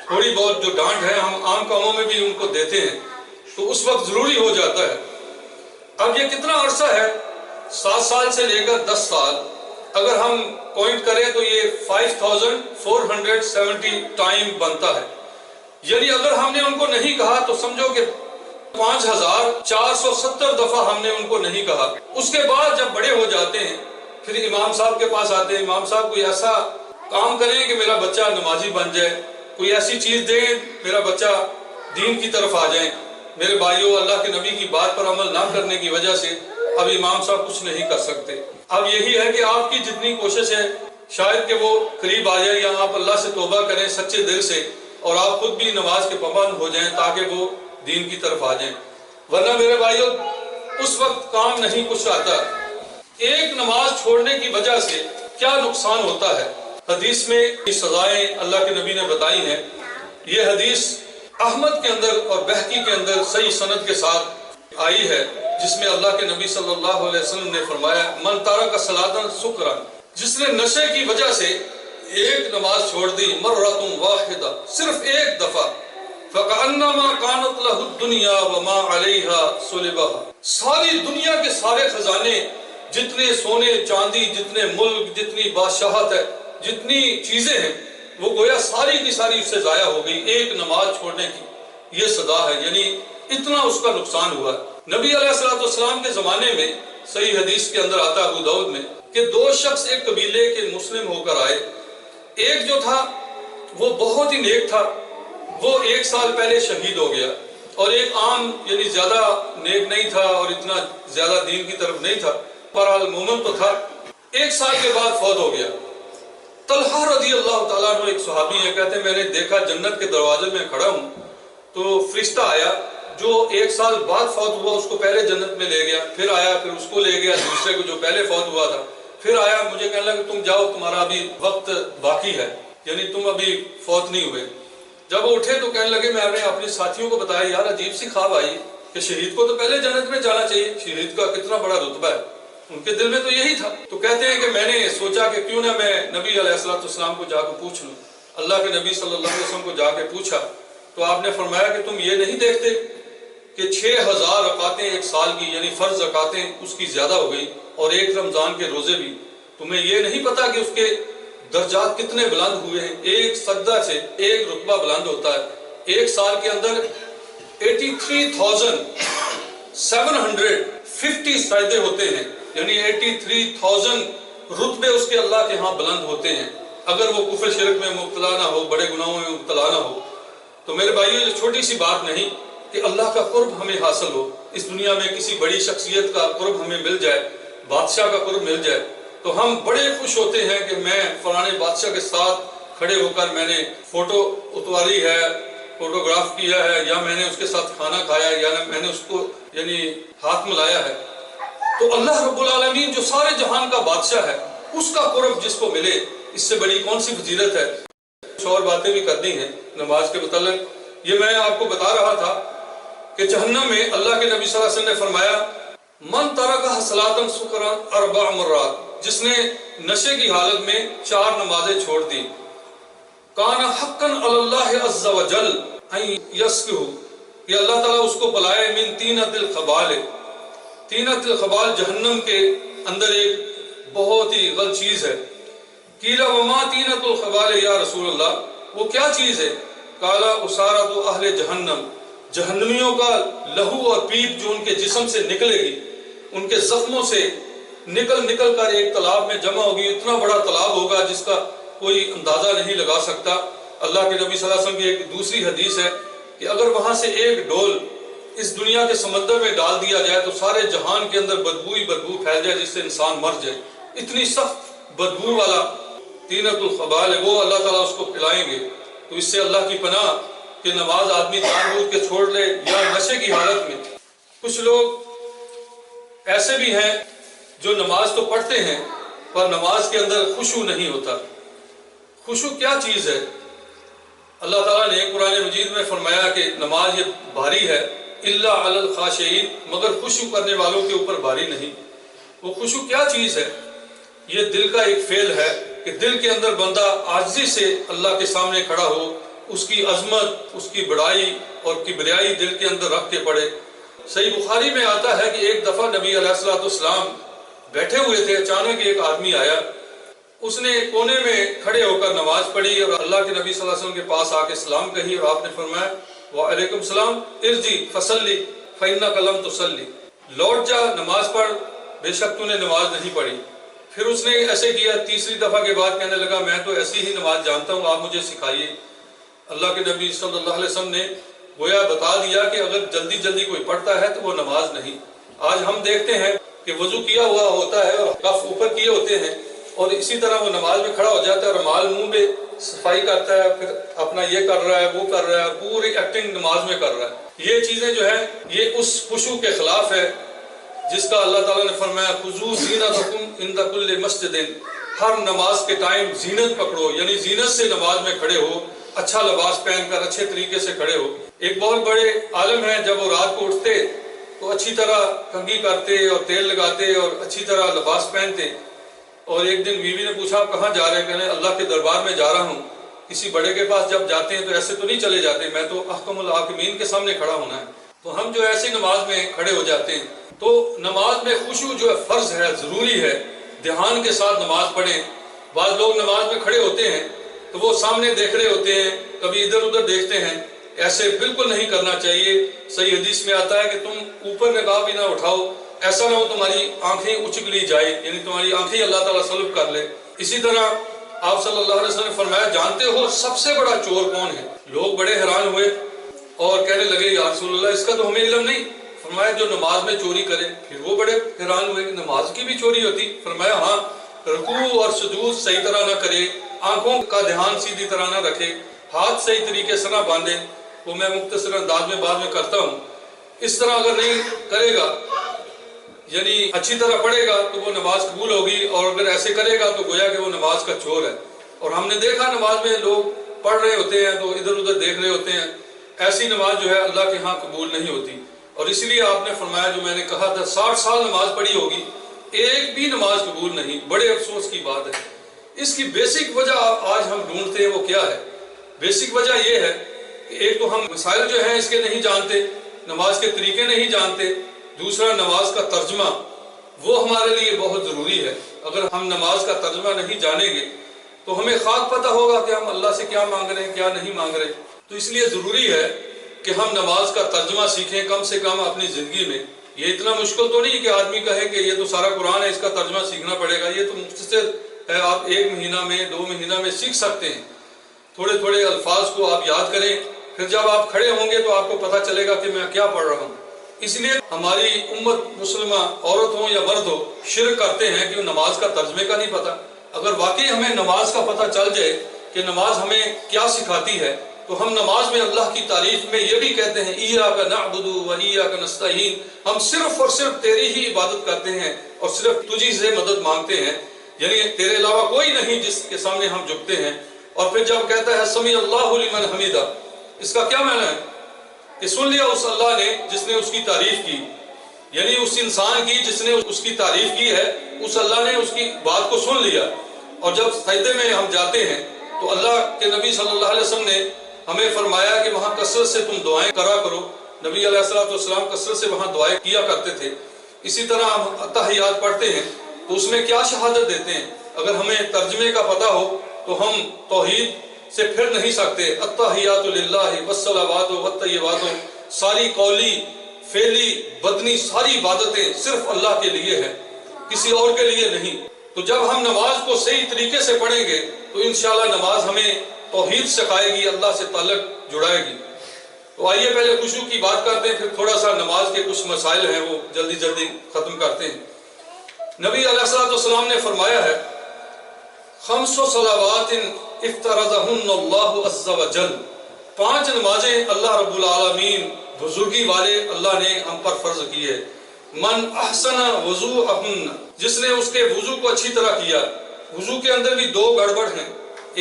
تھوڑی بہت جو ڈانٹ ہے ہم عام کاموں میں بھی ان کو دیتے ہیں، تو اس وقت ضروری ہو جاتا ہے۔ اب یہ کتنا عرصہ ہے، 7 سال سے لے کر 10 سال، اگر ہم پوائنٹ کریں تو یہ 5470 ٹائم بنتا ہے۔ یعنی اگر ہم نے ان کو نہیں کہا تو سمجھو کہ 5470 دفعہ ہم نے ان کو نہیں کہا۔ اس کے بعد جب بڑے ہو جاتے ہیں پھر امام صاحب کے پاس آتے ہیں، امام صاحب کوئی ایسا کام کریں کہ میرا بچہ نمازی بن جائے، کوئی ایسی چیز دیں میرا بچہ دین کی طرف آ جائیں۔ میرے بھائیوں، اللہ کے نبی کی بات پر عمل نہ کرنے کی وجہ سے اب امام صاحب کچھ نہیں کر سکتے۔ اب یہی ہے کہ آپ کی جتنی کوشش ہے شاید کہ وہ قریب آ جائے، یا آپ اللہ سے توبہ کریں سچے دل سے، اور آپ خود بھی نماز کے پابند ہو جائیں تاکہ وہ دین کی طرف آ جائیں، ورنہ میرے بھائیوں اس وقت کام نہیں کچھ آتا۔ ایک نماز چھوڑنے کی وجہ سے کیا نقصان ہوتا ہے، حدیث میں سزائیں اللہ کے نبی نے بتائی ہیں۔ یہ حدیث احمد کے اندر اور بہقی کے اندر صحیح سند کے ساتھ آئی ہے، جس میں اللہ کے نبی صلی اللہ علیہ وسلم نے فرمایا من ترک صلاۃ سکرا، جس نے نشے کی وجہ سے ایک نماز چھوڑ دی مرۃ واحدہ، صرف ایک دفعہ، فکأنما کانت لہ الدنیا وما علیہا صلبہا، ساری دنیا کے سارے خزانے، جتنے سونے چاندی، جتنے ملک، جتنی بادشاہت ہے، جتنی چیزیں ہیں، وہ گویا ساری کی ساری اس سے ضائع ہو گئی ایک نماز چھوڑنے کی۔ یہ سزا ہے، یعنی اتنا اس کا نقصان ہوا۔ نبی علیہ السلام کے زمانے میں صحیح حدیث کے اندر آتا ابو داؤد میں کہ 2 شخص ایک قبیلے کے مسلم ہو کر آئے۔ ایک جو تھا وہ بہت ہی نیک تھا، وہ 1 سال پہلے شہید ہو گیا، اور ایک عام یعنی زیادہ نیک نہیں تھا اور اتنا زیادہ دین کی طرف نہیں تھا، بہرحال مومن تو تھا، 1 سال کے بعد فوت ہو گیا۔ طلحہ رضی اللہ تعالیٰ عنہ ایک صحابی ہیں، کہتے ہیں میں نے دیکھا جنت کے دروازے میں کھڑا ہوں تو فرشتہ آیا جو 1 سال بعد فوت ہوا اس کو پہلے جنت میں لے گیا، پھر آیا پھر اس کو لے گیا، دوسرے کو جو پہلے فوت ہوا تھا، پھر آیا مجھے کہنے لگا تم جاؤ تمہارا ابھی وقت باقی ہے، یعنی تم ابھی فوت نہیں ہوئے۔ جب وہ اٹھے تو کہنے لگے میں نے اپنے ساتھیوں کو بتایا یار عجیب سی خواب آئی کہ شہید کو تو پہلے جنت میں جانا چاہیے، شہید کا کتنا بڑا رتبہ ہے، ان کے دل میں تو یہی تھا۔ تو کہتے ہیں کہ میں نے سوچا کہ کیوں نہ میں نبی علیہ السلام کو جا کے پوچھ لوں۔ اللہ کے نبی صلی اللہ علیہ وسلم کو جا کے پوچھا تو آپ نے فرمایا کہ تم یہ نہیں دیکھتے کہ 6000 رکعتیں 1 سال کی یعنی فرض رکعتیں اس کی زیادہ ہو گئی، اور 1 رمضان کے روزے بھی، تمہیں یہ نہیں پتا کہ اس کے درجات کتنے بلند ہوئے ہیں؟ ایک سجدہ سے ایک رتبہ بلند ہوتا ہے۔ 1 سال کے اندر 83,750 سجدے ہوتے ہیں، یعنی 83,000 رتبے اس کے اللہ کے ہاں بلند ہوتے ہیں، اگر وہ کفر شرک میں مبتلا نہ ہو، بڑے گناہوں میں مبتلا نہ ہو۔ تو میرے بھائیو یہ چھوٹی سی بات نہیں کہ اللہ کا قرب ہمیں حاصل ہو، اس دنیا میں کسی بڑی شخصیت کا قرب ہمیں مل جائے، بادشاہ کا قرب مل جائے تو ہم بڑے خوش ہوتے ہیں کہ میں فلانے بادشاہ کے ساتھ کھڑے ہو کر میں نے فوٹو اتواری ہے، فوٹوگراف کیا ہے، یا میں نے اس کے ساتھ کھانا کھایا، یا میں نے اس کو یعنی ہاتھ ملایا ہے، تو اللہ رب العالمین جو سارے جہان کا بادشاہ ہے اس کا قرب جس کو ملے، اس سے بڑی کون سی فضیلت ہے؟ کچھ اور باتیں بھی کرنی ہیں نماز کے متعلق۔ یہ میں آپ کو بتا رہا تھا کہ جہنم میں اللہ کے نبی صلی اللہ علیہ وسلم نے فرمایا من ترکہ صلاۃ سکرا 4 مرات، جس نے نشے کی حالت میں 4 نمازیں چھوڑ دی، کان حقا علی اللہ عز وجل ان یسقہ، کہ اللہ تعالیٰ اس کو پلائے من طینۃ الخبال۔ طینۃ الخبال جہنم کے اندر ایک بہت ہی غلط چیز ہے۔ قیل وما طینۃ الخبال یا رسول اللہ، وہ کیا چیز ہے؟ قال اسارۃ اہل جہنم، جہنمیوں کا لہو اور پیپ جو ان کے جسم سے نکلے گی، ان کے زخموں سے نکل کر ایک تالاب میں جمع ہوگی، اتنا بڑا تالاب ہوگا جس کا کوئی اندازہ نہیں لگا سکتا۔ اللہ کے نبی صلی اللہ علیہ وسلم کی ایک دوسری حدیث ہے کہ اگر وہاں سے ایک ڈول اس دنیا کے سمندر میں ڈال دیا جائے تو سارے جہان کے اندر بدبو ہی بدبو پھیل جائے جس سے انسان مر جائے، اتنی سخت بدبو والا طینۃ الخبال ہے، وہ اللہ تعالیٰ اس کو پلائیں گے۔ تو اس سے اللہ کی پناہ کہ نماز آدمی جان بوجھ کے چھوڑ لے یا نشے کی حالت میں۔ کچھ لوگ ایسے بھی ہیں جو نماز تو پڑھتے ہیں پر نماز کے اندر خشوع نہیں ہوتا۔ خشوع کیا چیز ہے؟ اللہ تعالیٰ نے قرآن مجید میں فرمایا کہ نماز یہ بھاری ہے، الا علی الخاشعین، مگر خشوع کرنے والوں کے اوپر بھاری نہیں۔ وہ خشوع کیا چیز ہے؟ یہ دل کا ایک فعل ہے کہ دل کے اندر بندہ عاجزی سے اللہ کے سامنے کھڑا ہو، اس کی عظمت، اس کی بڑائی اور کبریائی دل کے اندر رکھ کے پڑھے۔ صحیح بخاری میں آتا ہے کہ ایک دفعہ نبی علیہ الصلوۃ والسلام بیٹھے ہوئے تھے، اچانک ایک آدمی آیا، اس نے کونے میں کھڑے ہو کر نماز پڑھی اور اللہ کے نبی صلی اللہ علیہ وسلم کے پاس آ کے سلام کہی، اور آپ نے فرمایا وعلیکم السلام، ارجی فصلی فإنک لم تصلی، لوٹ جا نماز پڑھ، بے شک تو نے نماز نہیں پڑھی۔ پھر اس نے ایسے کیا، تیسری دفعہ کے بعد کہنے لگا میں تو ایسی ہی نماز جانتا ہوں، آپ مجھے سکھائیے۔ اللہ کے نبی صلی اللہ علیہ وسلم نے گویا بتا دیا کہ اگر جلدی جلدی کوئی پڑھتا ہے تو وہ نماز نہیں۔ آج ہم دیکھتے ہیں کہ وضو کیا ہوا ہوتا ہے اور کف اوپر کیے ہوتے ہیں، اور اسی طرح وہ نماز میں کھڑا ہو جاتا ہے، رومال منہ میں صفائی کرتا ہے، پھر اپنا یہ کر رہا ہے وہ کر رہا ہے، پوری ایکٹنگ نماز میں کر رہا ہے۔ یہ چیزیں جو ہیں یہ اس خشوع کے خلاف ہے جس کا اللہ تعالیٰ نے فرمایا خذوا زینتکم عند کل مسجد، ہر نماز کے ٹائم زینت پکڑو، یعنی زینت سے نماز میں کھڑے ہو، اچھا لباس پہن کر اچھے طریقے سے کھڑے ہو۔ ایک بہت بڑے عالم ہیں، جب وہ رات کو اٹھتے تو اچھی طرح کنگھی کرتے اور تیل لگاتے اور اچھی طرح لباس پہنتے، اور ایک دن بیوی نے پوچھا آپ کہاں جا رہے ہیں؟ کہنے اللہ کے دربار میں جا رہا ہوں۔ کسی بڑے کے پاس جب جاتے ہیں تو ایسے تو نہیں چلے جاتے، میں تو احکم الحاکمین کے سامنے کھڑا ہونا ہے۔ تو ہم جو ایسی نماز میں کھڑے ہو جاتے ہیں، تو نماز میں خشوع جو ہے فرض ہے، ضروری ہے، دھیان کے ساتھ نماز پڑھیں۔ بعض لوگ نماز میں کھڑے ہوتے ہیں تو وہ سامنے دیکھ رہے ہوتے ہیں، کبھی ادھر ادھر دیکھتے ہیں، ایسے بالکل نہیں کرنا چاہیے۔ صحیح حدیث میں آتا ہے کہ تم اوپر نگاہ بھی نہ اٹھاؤ، ایسا نہ ہو تمہاری آنکھیں اچک لی جائے، یعنی تمہاری آنکھیں اللہ تعالیٰ سلب کر لے۔ اسی طرح آپ صلی اللہ علیہ وسلم نے فرمایا جانتے ہو سب سے بڑا چور کون ہے؟ لوگ بڑے حیران ہوئے اور کہنے لگے یا رسول اللہ اس کا تو ہمیں علم نہیں۔ فرمایا جو نماز میں چوری کرے۔ پھر وہ بڑے حیران ہوئے کہ نماز کی بھی چوری ہوتی؟ فرمایا ہاں، رکوع اور سجود صحیح طرح نہ کرے، آنکھوں کا دھیان سیدھی طرح نہ رکھے، ہاتھ صحیح طریقے سے نہ باندھے، وہ میں مختصر انداز میں بعد میں کرتا ہوں۔ اس طرح اگر نہیں کرے گا، یعنی اچھی طرح پڑھے گا تو وہ نماز قبول ہوگی، اور اگر ایسے کرے گا تو گویا کہ وہ نماز کا چور ہے۔ اور ہم نے دیکھا نماز میں لوگ پڑھ رہے ہوتے ہیں تو ادھر ادھر دیکھ رہے ہوتے ہیں، ایسی نماز جو ہے اللہ کے ہاں قبول نہیں ہوتی۔ اور اس لیے آپ نے فرمایا جو میں نے کہا تھا 60 سال نماز پڑھی ہوگی، ایک بھی نماز قبول نہیں، بڑے افسوس کی بات ہے۔ اس کی بیسک وجہ آج ہم ڈھونڈتے ہیں وہ کیا ہے؟ بیسک وجہ یہ ہے کہ ایک تو ہم مسائل جو ہیں اس کے نہیں جانتے، نماز کے طریقے نہیں جانتے، دوسرا نماز کا ترجمہ وہ ہمارے لیے بہت ضروری ہے۔ اگر ہم نماز کا ترجمہ نہیں جانیں گے تو ہمیں خاک پتہ ہوگا کہ ہم اللہ سے کیا مانگ رہے ہیں کیا نہیں مانگ رہے۔ تو اس لیے ضروری ہے کہ ہم نماز کا ترجمہ سیکھیں کم سے کم اپنی زندگی میں۔ یہ اتنا مشکل تو نہیں کہ آدمی کہے کہ یہ تو سارا قرآن ہے اس کا ترجمہ سیکھنا پڑے گا، یہ تو مختصر ہے، آپ 1 مہینہ میں 2 مہینہ میں سیکھ سکتے ہیں۔ تھوڑے تھوڑے الفاظ کو آپ یاد کریں، پھر جب آپ کھڑے ہوں گے تو آپ کو پتہ چلے گا کہ میں کیا پڑھ رہا ہوں۔ اس لیے ہماری امت مسلمہ عورت ہو یا مرد ہو شرک کرتے ہیں کہ نماز کا ترجمے کا نہیں پتہ۔ اگر واقعی ہمیں نماز کا پتہ چل جائے کہ نماز ہمیں کیا سکھاتی ہے، تو ہم نماز میں اللہ کی تعریف میں یہ بھی کہتے ہیں ایاک نعبد و ایاک نستعین، ہم صرف اور صرف تیری ہی عبادت کرتے ہیں اور صرف تجھی سے مدد مانگتے ہیں، یعنی تیرے علاوہ کوئی نہیں جس کے سامنے ہم جھکتے ہیں۔ اور پھر جب کہتا ہے سمیع اللہ لمن حمیدہ، اس کا کیا معنی ہے کہ سن لیا اس اللہ نے جس نے اس کی تعریف کی، یعنی اس انسان کی جس نے اس کی تعریف کی ہے، اس اللہ نے اس کی بات کو سن لیا۔ اور جب سجدے میں ہم جاتے ہیں تو اللہ کے نبی صلی اللہ علیہ وسلم نے ہمیں فرمایا کہ وہاں کثرت سے تم دعائیں کرا کرو، نبی علیہ السلام کثرت سے وہاں دعائیں کیا کرتے تھے۔ اسی طرح ہم اتحیات پڑھتے ہیں تو اس میں کیا شہادت دیتے ہیں، اگر ہمیں ترجمے کا پتہ ہو تو ہم توحید سے پھر نہیں سکتے۔ اتحیات للہ والصلوات والطیبات، ساری قولی فعلی بدنی ساری عبادتیں صرف اللہ کے لیے ہیں، کسی اور کے لیے نہیں۔ تو جب ہم نماز کو صحیح طریقے سے پڑھیں گے تو انشاءاللہ نماز ہمیں توحید سکھائے گی، اللہ سے تعلق جڑائے گی۔ تو آئیے پہلے خشوع کی بات کرتے ہیں، پھر تھوڑا سا نماز کے کچھ مسائل ہیں وہ جلدی ختم کرتے ہیں۔ نبی علیہ السلام نے فرمایا ہے خمس صلوات افترضہن اللہ عز وجل، 5 نمازیں اللہ رب العالمین بزرگی والے اللہ نے ہم پر فرض کی ہے۔ من احسن وضوءہن، جس نے اس کے وضو کو اچھی طرح کیا۔ وضو کے اندر بھی 2 گڑبڑ ہیں،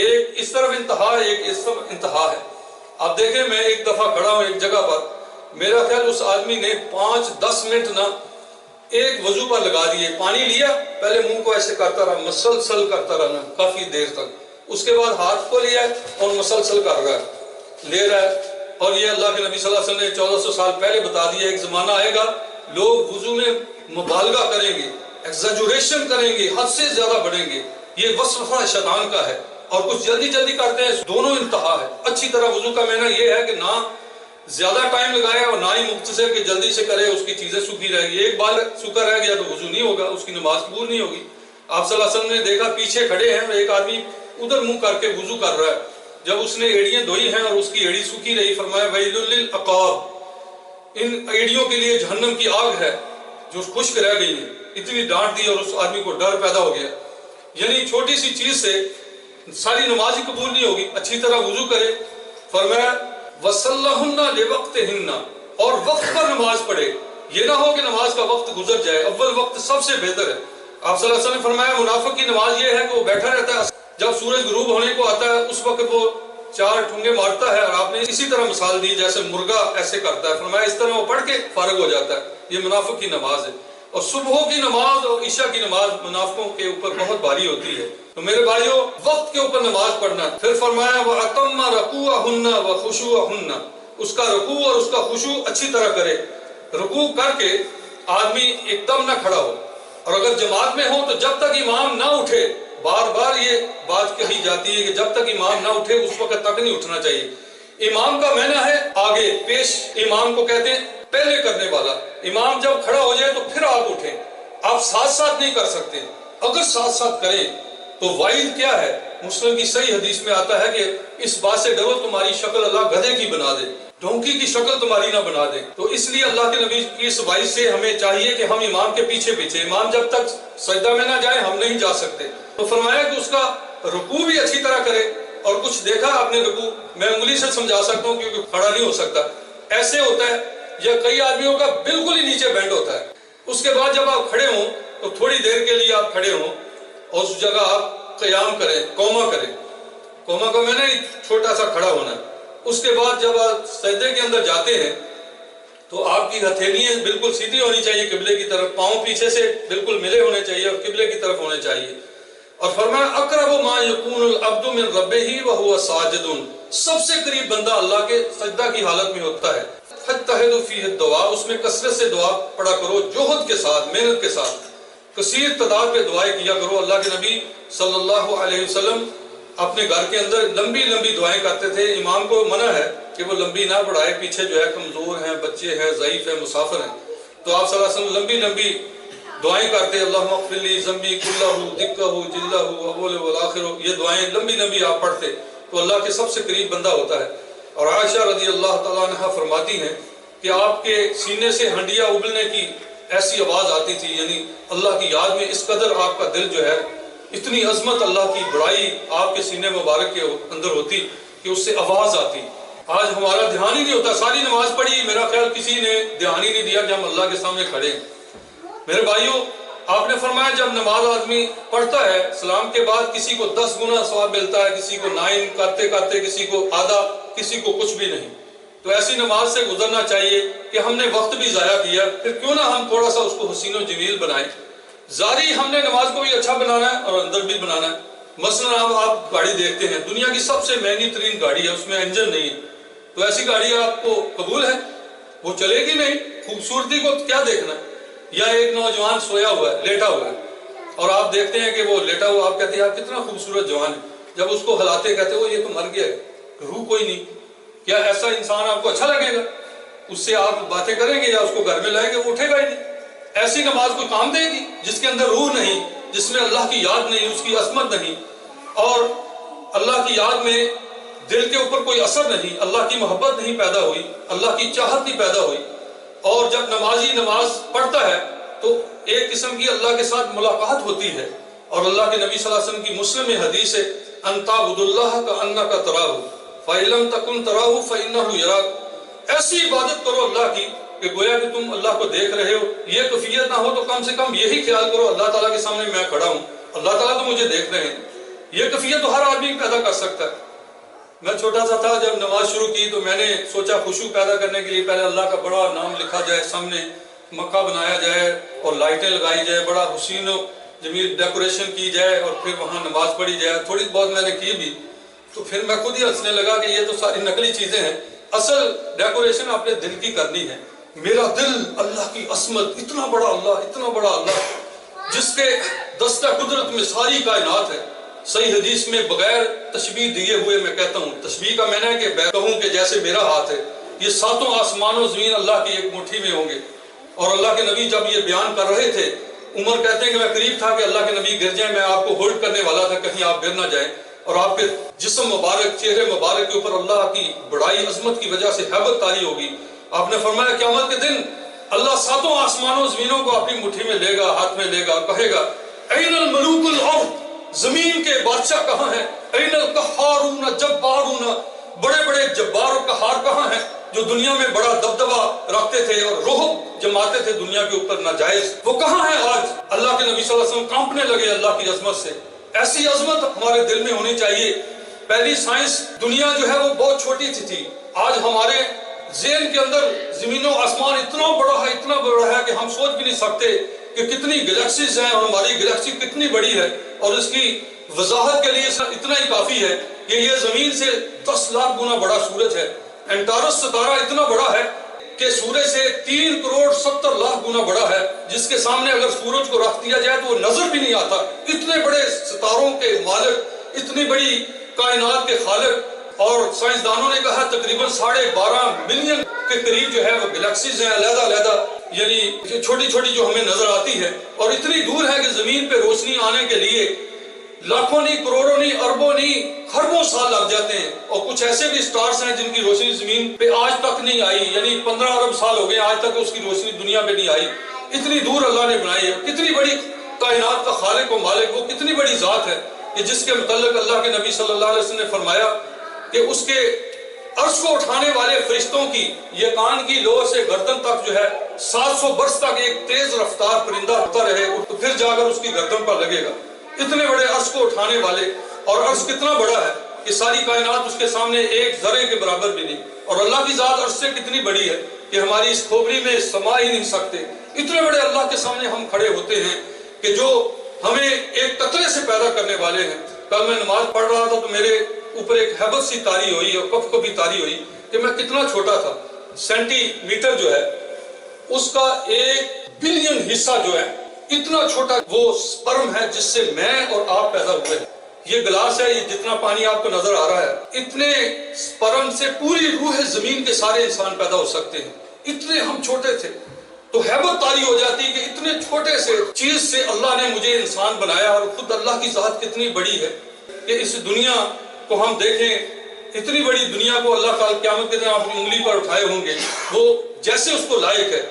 ایک اس طرف انتہا ہے، ایک اس طرف انتہا ہے۔ آپ دیکھیں میں ایک دفعہ کھڑا ہوں ایک جگہ پر، میرا خیال اس آدمی نے 5-10 منٹ نہ ایک وضو پر لگا دیے، پانی لیا، پہلے منہ کو ایسے کرتا رہا، مسلسل کرتا رہنا کافی دیر تک، اس کے بعد ہاتھ کو لیا اور مسلسل کر رہا ہے، لے رہا ہے۔ اور یہ اللہ کے نبی صلی اللہ علیہ وسلم نے 1400 سال پہلے بتا دیا ایک زمانہ آئے گا لوگ وضو میں مبالغہ کریں گے، ایگزیجوریشن کریں گے، حد سے زیادہ بڑھیں گے، یہ وصفہ شیطان کا ہے، اور کچھ جلدی کرتے ہیں، دونوں انتہا ہے۔ اچھی طرح وضو کا معنی یہ ہے کہ نہ زیادہ ٹائم لگایا اور نہ ہی مختصر کہ جلدی سے کرے، اس کی چیزیں سوکھی رہ گی، ایک بار سوکھا رہ گیا تو وضو نہیں ہوگا، اس کی نماز قبول نہیں ہوگی۔ آپ صلی اللہ علیہ وسلم نے دیکھا پیچھے کھڑے ہیں اور ایک آدمی ادھر منہ کر کے وضو کر رہا ہے، جب اس نے ایڑیاں دھوئی ہیں اور اس کی ایڑی سوکھی رہی، فرمایا ویل للعقاب، ان ایڑیوں کے لیے جہنم کی آگ ہے جو خشک رہ گئی ہیں۔ اتنی ڈانٹ دی اور اس آدمی کو ڈر پیدا ہو گیا، یعنی چھوٹی سی چیز سے ساری نماز ہی قبول نہیں ہوگی، اچھی طرح وضو کرے۔ فرمایا وصلہن لوقتہن، اور وقت پر نماز پڑھے، یہ نہ ہو کہ نماز کا وقت گزر جائے، اول وقت سب سے بہتر ہے۔ آپ صلی اللہ علیہ وسلم نے فرمایا منافق کی نماز یہ ہے کہ وہ بیٹھا رہتا ہے، جب سورج غروب ہونے کو آتا ہے اس وقت وہ 4 ٹھونگے مارتا ہے، اور آپ نے اسی طرح مثال دی جیسے مرغا ایسے کرتا ہے، فرمایا اس طرح وہ پڑھ کے فارغ ہو جاتا ہے، یہ منافق کی نماز ہے۔ اور صبح کی نماز اور عشاء کی نماز منافقوں کے اوپر بہت بھاری ہوتی ہے، تو میرے بھائیوں وقت کے اوپر نماز پڑھنا۔ پھر فرمایا وَأَتَمَّ رَكُوعَهُنَّ وَخُشُوعَهُنَّ، اس کا رکوع اور اس کا خشوع اچھی طرح کرے، رکوع کر کے آدمی ایک دم نہ کھڑا ہو، اور اگر جماعت میں ہو تو جب تک امام نہ اٹھے، بار بار یہ بات کہی جاتی ہے کہ جب تک امام نہ اٹھے اس وقت تک نہیں اٹھنا چاہیے۔ امام کا معنی ہے آگے پیش، امام کو کہتے ہیں پہلے کرنے والا۔ امام جب کھڑا ہو جائے تو پھر آپ اٹھیں، آپ ساتھ نہیں کر سکتے، اگر ساتھ کریں تو وعید کیا ہے؟ مسلم کی صحیح حدیث میں آتا ہے کہ اس بات سے ڈرو تمہاری شکل اللہ گدھے کی بنا دے، ڈونکی کی شکل تمہاری نہ بنا دے۔ تو اس لیے اللہ کے نبی کی اس وعید سے ہمیں چاہیے کہ ہم امام کے پیچھے امام جب تک سجدہ میں نہ جائے ہم نہیں جا سکتے۔ تو فرمایا کہ اس کا رکوع بھی اچھی طرح کرے، اور کچھ دیکھا آپ نے رکوع، میں انگلی سے سمجھا سکتا ہوں کیونکہ کھڑا نہیں ہو سکتا، ایسے ہوتا ہے، یا کئی آدمیوں کا بالکل ہی نیچے بینڈ ہوتا ہے۔ اس کے بعد جب آپ کھڑے ہوں تو تھوڑی دیر کے لیے آپ کھڑے ہوں اور اس جگہ آپ قیام کریں، قوما کریں، قوما کا میں نے چھوٹا سا کھڑا ہونا ہے۔ اس کے بعد جب آپ سجدے کے اندر جاتے ہیں تو آپ کی ہتھیلیاں بالکل سیدھی ہونی چاہیے قبلے کی طرف، پاؤں پیچھے سے بالکل ملے ہونے چاہیے اور قبلے کی طرف ہونے چاہیے۔ اور فرمایا اقرب ما یکون العبد من ربہ وہو ساجد، سب سے قریب بندہ اللہ کے سجدہ کی حالت میں ہوتا ہے۔ فاجتہدوا فیہ الدعاء، اس میں کثرت سے دعا پڑھا کرو، جوہد کے ساتھ، محنت کے ساتھ، کثیر تعداد پہ دعائیں کیا کرو۔ اللہ کے نبی صلی اللہ علیہ وسلم اپنے گھر کے اندر لمبی دعائیں کرتے تھے، امام کو منع ہے کہ وہ لمبی نہ پڑھائے، پیچھے جو ہے کمزور ہیں، بچے ہیں، ضعیف ہیں، مسافر ہیں، تو آپ صلی اللہ علیہ وسلم لمبی دعائیں کرتے، اللہم اغفر لی ذنبی کلہ دکہ جلہ اول والآخر، یہ دعائیں لمبی آپ پڑھتے تو اللہ کے سب سے قریب بندہ ہوتا ہے۔ اور عائشہ رضی اللہ تعالیٰ عنہ فرماتی ہیں کہ آپ کے سینے سے ہنڈیاں ابلنے کی ایسی آواز آتی تھی، یعنی اللہ کی یاد میں اس قدر آپ کا دل جو ہے اتنی عظمت اللہ کی بڑائی آپ کے سینے مبارک کے اندر ہوتی کہ اس سے آواز آتی. آج ہمارا دھیان ہی نہیں ہوتا. ساری نماز پڑھی, میرا خیال کسی نے دھیان ہی نہیں دیا کہ ہم اللہ کے سامنے کھڑے ہیں. میرے بھائیوں, آپ نے فرمایا جب نماز آدمی پڑھتا ہے سلام کے بعد کسی کو 10 گنا ثواب ملتا ہے, کسی کو 9 کرتے کرتے, کسی کو آدھا, کسی کو کچھ بھی نہیں. تو ایسی نماز سے گزرنا چاہیے کہ ہم نے وقت بھی ضائع کیا, پھر کیوں نہ ہم تھوڑا سا اس کو حسین و جمیل بنائیں. ظاہری ہم نے نماز کو بھی اچھا بنانا ہے اور اندر بھی بنانا ہے. مثلا آپ گاڑی دیکھتے ہیں, دنیا کی سب سے مہنگی ترین گاڑی ہے, اس میں انجن نہیں ہے, تو ایسی گاڑی آپ کو قبول ہے؟ وہ چلے گی نہیں. خوبصورتی کو کیا دیکھنا ہے؟ یا ایک نوجوان سویا ہوا ہے, لیٹا ہوا ہے, اور آپ دیکھتے ہیں کہ وہ لیٹا ہوا, آپ کہتے ہیں آپ کتنا خوبصورت جوان ہے. جب اس کو ہلاتے کہتے وہ یہ تو مر گیا ہے, روح کوئی نہیں. کیا ایسا انسان آپ کو اچھا لگے گا؟ اس سے آپ باتیں کریں گے یا اس کو گھر میں لائیں گے, وہ اٹھے گا ہی نہیں. ایسی نماز کوئی کام دے گی جس کے اندر روح نہیں, جس میں اللہ کی یاد نہیں, اس کی عظمت نہیں, اور اللہ کی یاد میں دل کے اوپر کوئی اثر نہیں, اللہ کی محبت نہیں پیدا ہوئی, اللہ کی چاہت نہیں پیدا ہوئی. اور جب نمازی نماز پڑھتا ہے تو ایک قسم کی اللہ کے ساتھ ملاقات ہوتی ہے. اور اللہ کے نبی صلی اللہ علیہ وسلم کی مسلم میں حدیث ہے, ان تعبد اللہ کأنک تراہ فإن لم تکن تراہ فإنہ یراک. ایسی عبادت کرو اللہ کی کہ گویا کہ تم اللہ کو دیکھ رہے ہو. یہ کیفیت نہ ہو تو کم سے کم یہی خیال کرو اللہ تعالیٰ کے سامنے میں کھڑا ہوں, اللہ تعالیٰ تو مجھے دیکھ رہے ہیں. یہ کیفیت تو ہر آدمی پیدا کر سکتا ہے. میں چھوٹا سا تھا, جب نماز شروع کی تو میں نے سوچا خشوع پیدا کرنے کے لیے پہلے اللہ کا بڑا نام لکھا جائے, سامنے مکہ بنایا جائے اور لائٹیں لگائی جائے, بڑا حسین و جمیل ڈیکوریشن کی جائے, اور پھر وہاں نماز پڑھی جائے. تھوڑی بہت میں نے کی بھی, تو پھر میں خود ہی ہنسنے لگا کہ یہ تو ساری نقلی چیزیں ہیں, اصل ڈیکوریشن اپنے دل کی کرنی ہے. میرا دل اللہ کی عظمت, اتنا بڑا اللہ, اتنا بڑا اللہ جس کے دستہ قدرت میں ساری کائنات ہے. صحیح حدیث میں بغیر تشبیہ دیے ہوئے میں کہتا ہوں, تشبیہ کا معنی ہے کہ میں کہوں کہ جیسے میرا ہاتھ ہے, یہ 7 آسمان و زمین اللہ کی ایک مٹھی میں ہوں گے. اور اللہ کے نبی جب یہ بیان کر رہے تھے, عمر کہتے ہیں کہ میں قریب تھا کہ اللہ کے نبی گر جائیں, میں آپ کو ہولڈ کرنے والا تھا کہیں آپ گر نہ جائیں, اور آپ کے جسم مبارک, چہرے مبارک کے اوپر اللہ کی بڑائی عظمت کی وجہ سے ہیبت طاری ہوگی. آپ نے فرمایا قیامت کے دن اللہ 7 آسمانوں زمینوں کو اپنی مٹھی میں لے گا, ہاتھ میں لے گا, کہے گا این الملوک الارض, زمین کے بادشاہ کہاں ہیں؟ این القہارون جبارون, بڑے بڑے جبار و قہار کہاں ہیں جو دنیا میں بڑا دبدبہ رکھتے تھے اور رعب جماتے تھے دنیا کے اوپر ناجائز, وہ کہاں ہیں آج؟ اللہ کے نبی صلی اللہ علیہ وسلم کانپنے لگے اللہ کی عظمت سے. ایسی عظمت ہمارے دل میں ہونی چاہیے. پہلی سائنس دنیا جو ہے وہ بہت چھوٹی سی تھی, آج ہمارے ذہن کے اندر زمین و آسمان اتنا بڑا ہے, اتنا بڑا ہے کہ ہم سوچ بھی نہیں سکتے کہ کتنی گلیکسیز ہیں اور ہماری گلیکسی کتنی بڑی ہے. اور اس کی وضاحت کے لیے اتنا ہی کافی ہے کہ یہ زمین سے 10 لاکھ گنا بڑا سورج ہے. انٹارس ستارہ اتنا بڑا ہے کہ سورج سے 3 کروڑ 70 لاکھ گنا بڑا ہے, جس کے سامنے اگر سورج کو رکھ دیا جائے تو وہ نظر بھی نہیں آتا. اتنے بڑے ستاروں کے مالک, اتنی بڑی کائنات کے خالق. اور سائنسدانوں نے کہا تقریباً 12.5 ملین کے قریب جو ہے وہ گلیکسیز ہیں علیحدہ علیحدہ, یعنی چھوٹی چھوٹی جو ہمیں نظر آتی ہے, اور اتنی دور ہے کہ زمین پہ روشنی آنے کے لیے لاکھوں نہیں, کروڑوں نہیں, اربوں نہیں, خربوں سال لگ جاتے ہیں. اور کچھ ایسے بھی سٹارز ہیں جن کی روشنی زمین پہ آج تک نہیں آئی, یعنی 15 ارب سال ہو گئے آج تک اس کی روشنی دنیا پہ نہیں آئی. اتنی دور اللہ نے بنائی ہے. کتنی بڑی کائنات کا خالق و مالک, وہ کتنی بڑی ذات ہے کہ جس کے متعلق اللہ کے نبی صلی اللہ علیہ وسلم نے فرمایا کہ اس کے عرش کو اٹھانے والے فرشتوں کی یہ کان کی لو سے گردن تک جو ہے 700 برس تک ایک تیز رفتار پرندہ اڑتا رہے, تو پھر جا کر اس کی گردن پر لگے گا. اتنے بڑے عرش کو اٹھانے والے, اور عرش کتنا بڑا ہے کہ ساری کائنات اس کے سامنے ایک ذرے کے برابر بھی نہیں. اور اللہ کی ذات عرش سے کتنی بڑی ہے کہ ہماری اس کھوپڑی میں سما ہی نہیں سکتے. اتنے بڑے اللہ کے سامنے ہم کھڑے ہوتے ہیں کہ جو ہمیں ایک قطرے سے پیدا کرنے والے ہیں. کل میں نماز پڑھ رہا تھا تو میرے اوپر ایک ہیبت سی تاری ہوئی اور کف بھی تاری ہوئی کہ میں کتنا چھوٹا تھا. سینٹی میٹر جو ہے اس کا 1 بلین حصہ جو ہے, اتنا چھوٹا وہ سپرم ہے جس سے میں اور آپ پیدا ہوئے ہیں. یہ گلاس ہے, یہ جتنا پانی آپ کو نظر آ رہا ہے, اتنے سپرم سے پوری روح زمین کے سارے انسان پیدا ہو سکتے ہیں. اتنے ہم چھوٹے تھے. تو حیبت طاری ہو جاتی کہ اتنے چھوٹے سے چیز سے اللہ نے مجھے انسان بنایا. اور خود اللہ کی ذات کتنی بڑی ہے کہ اس دنیا کو ہم دیکھیں, اتنی بڑی دنیا کو اللہ تعالیٰ قیامت کے دن اپنی انگلی پر اٹھائے ہوں گے, وہ جیسے اس کو لائق ہے.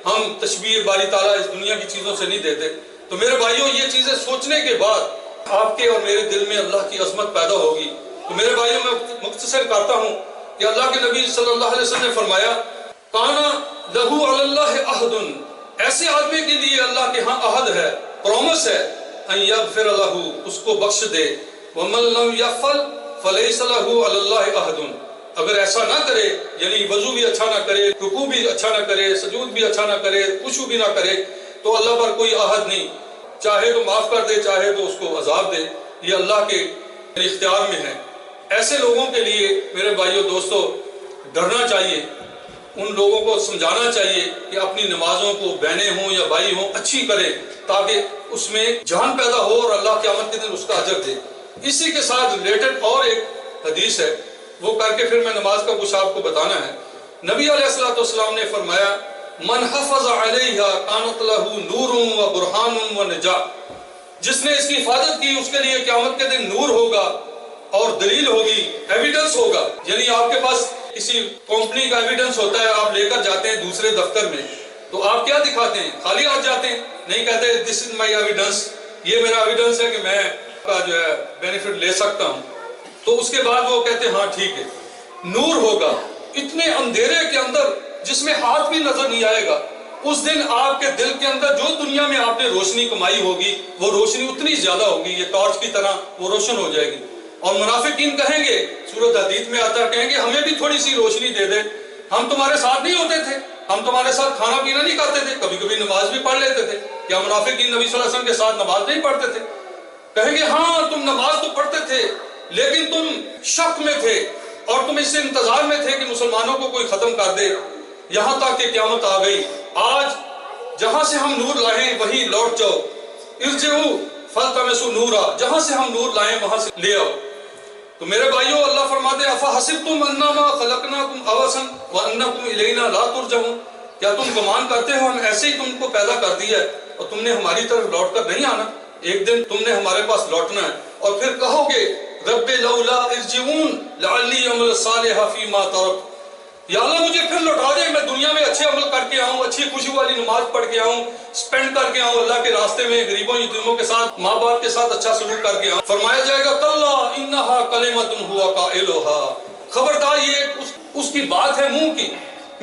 ہم تشبیہ باری تعالیٰ اس دنیا کی چیزوں سے نہیں دیتے. تو میرے بھائیوں, یہ چیزیں سوچنے کے بعد آپ کے اور میرے دل میں اللہ کی عظمت پیدا ہوگی۔ تو میرے بھائیوں میں مختصر کرتا ہوں کہ اللہ کے نبی صلی اللہ علیہ وسلم نے فرمایا کانا لہو علی اللہ عہد، ایسے آدمی کے لیے اللہ کے ہاں عہد ہے، پرومس ہے، ان یغفر لہ، اس کو بخش دے، ومن لم یفعل فلیس لہ علی اللہ عہد، اگر ایسا نہ کرے یعنی وضو بھی اچھا نہ کرے، رکوع بھی اچھا نہ کرے، سجود بھی اچھا نہ کرے، خشوع بھی نہ کرے، تو اللہ پر کوئی عہد نہیں، چاہے تو معاف کر دے چاہے تو اس کو عذاب دے، یہ اللہ کے اختیار میں ہے۔ ایسے لوگوں کے لیے میرے بھائیوں دوستو ڈرنا چاہیے، ان لوگوں کو سمجھانا چاہیے کہ اپنی نمازوں کو بہنیں ہوں یا بھائی ہوں اچھی کریں تاکہ اس میں جان پیدا ہو اور اللہ قیامت کے دن اس کا اجر دے۔ اسی کے ساتھ ریلیٹڈ اور ایک حدیث ہے، وہ کر کے پھر میں نماز کا کچھ آپ کو بتانا ہے۔ نبی علیہ السلام نے فرمایا من حفظ علیہ کانت لہ نور و برہان و نجات، جس نے اس کی حفاظت کی اس کے لیے قیامت کے دن نور ہوگا اور دلیل ہوگی، ایویڈنس ہوگا، یعنی آپ کے پاس کسی کمپنی کا ایویڈنس ہوتا ہے، آپ لے کر جاتے ہیں دوسرے دفتر میں تو آپ کیا دکھاتے ہیں؟ خالی ہاتھ جاتے ہیں؟ نہیں، کہتے دس از مائی ایویڈنس، یہ میرا ایویڈنس ہے کہ میں کا جو ہے بینیفٹ لے سکتا ہوں۔ تو اس کے بعد وہ کہتے ہیں ہاں ٹھیک ہے، نور ہوگا اتنے اندھیرے کے اندر جس میں ہاتھ بھی نظر نہیں آئے گا۔ اس دن آپ کے دل کے اندر جو دنیا میں آپ نے روشنی کمائی ہوگی وہ روشنی اتنی زیادہ ہوگی، یہ ٹارچ کی طرح وہ روشن ہو جائے گی۔ اور منافقین کہیں گے، سورۃ حدید میں آتا ہے، کہیں گے ہمیں بھی تھوڑی سی روشنی دے دے، ہم تمہارے ساتھ نہیں ہوتے تھے، ہم تمہارے ساتھ کھانا پینا نہیں کھاتے تھے، کبھی کبھی نماز بھی پڑھ لیتے تھے، کیا منافقین نبی صلی اللہ علیہ وسلم کے ساتھ نماز نہیں پڑھتے تھے؟ کہیں گے ہاں تم نماز تو پڑھتے تھے لیکن تم شک میں تھے اور تم اس سے انتظار میں تھے کہ مسلمانوں کو کوئی ختم کر دے، یہاں تک کہ قیامت آ گئی۔ آج جہاں سے ہم نور لائیں وہیں لوٹ جاؤ، ارجعوا فالتمسوا نورا، جہاں سے ہم نور لائیں وہاں سے لے آؤ۔ تو میرے بھائیوں اللہ فرماتے ہیں افحسبتم انما خلقناکم عبثا وانکم الینا لا ترجعون، کیا تم گمان کرتے ہو ہم ایسے ہی تم کو پیدا کر دیا ہے اور تم نے ہماری طرف لوٹ کر نہیں آنا؟ ایک دن تم نے ہمارے پاس لوٹنا ہے اور پھر کہو گے رب لولا ارجعون لعلی اعمل صالحا فیما ترکت، یا اللہ مجھے پھر لوٹا دے، میں دنیا میں اچھے عمل کر کے آؤں، اچھی خوشی والی نماز پڑھ کے آؤں، سپینڈ کر کے آؤں اللہ کے راستے میں، غریبوں یتیموں کے ساتھ، ماں باپ کے ساتھ اچھا سلوک کر کے آؤں۔ فرمایا جائے گا کلا انہا کلمۃ ہوا قائلھا، خبردار یہ اس کی بات ہے منہ کی،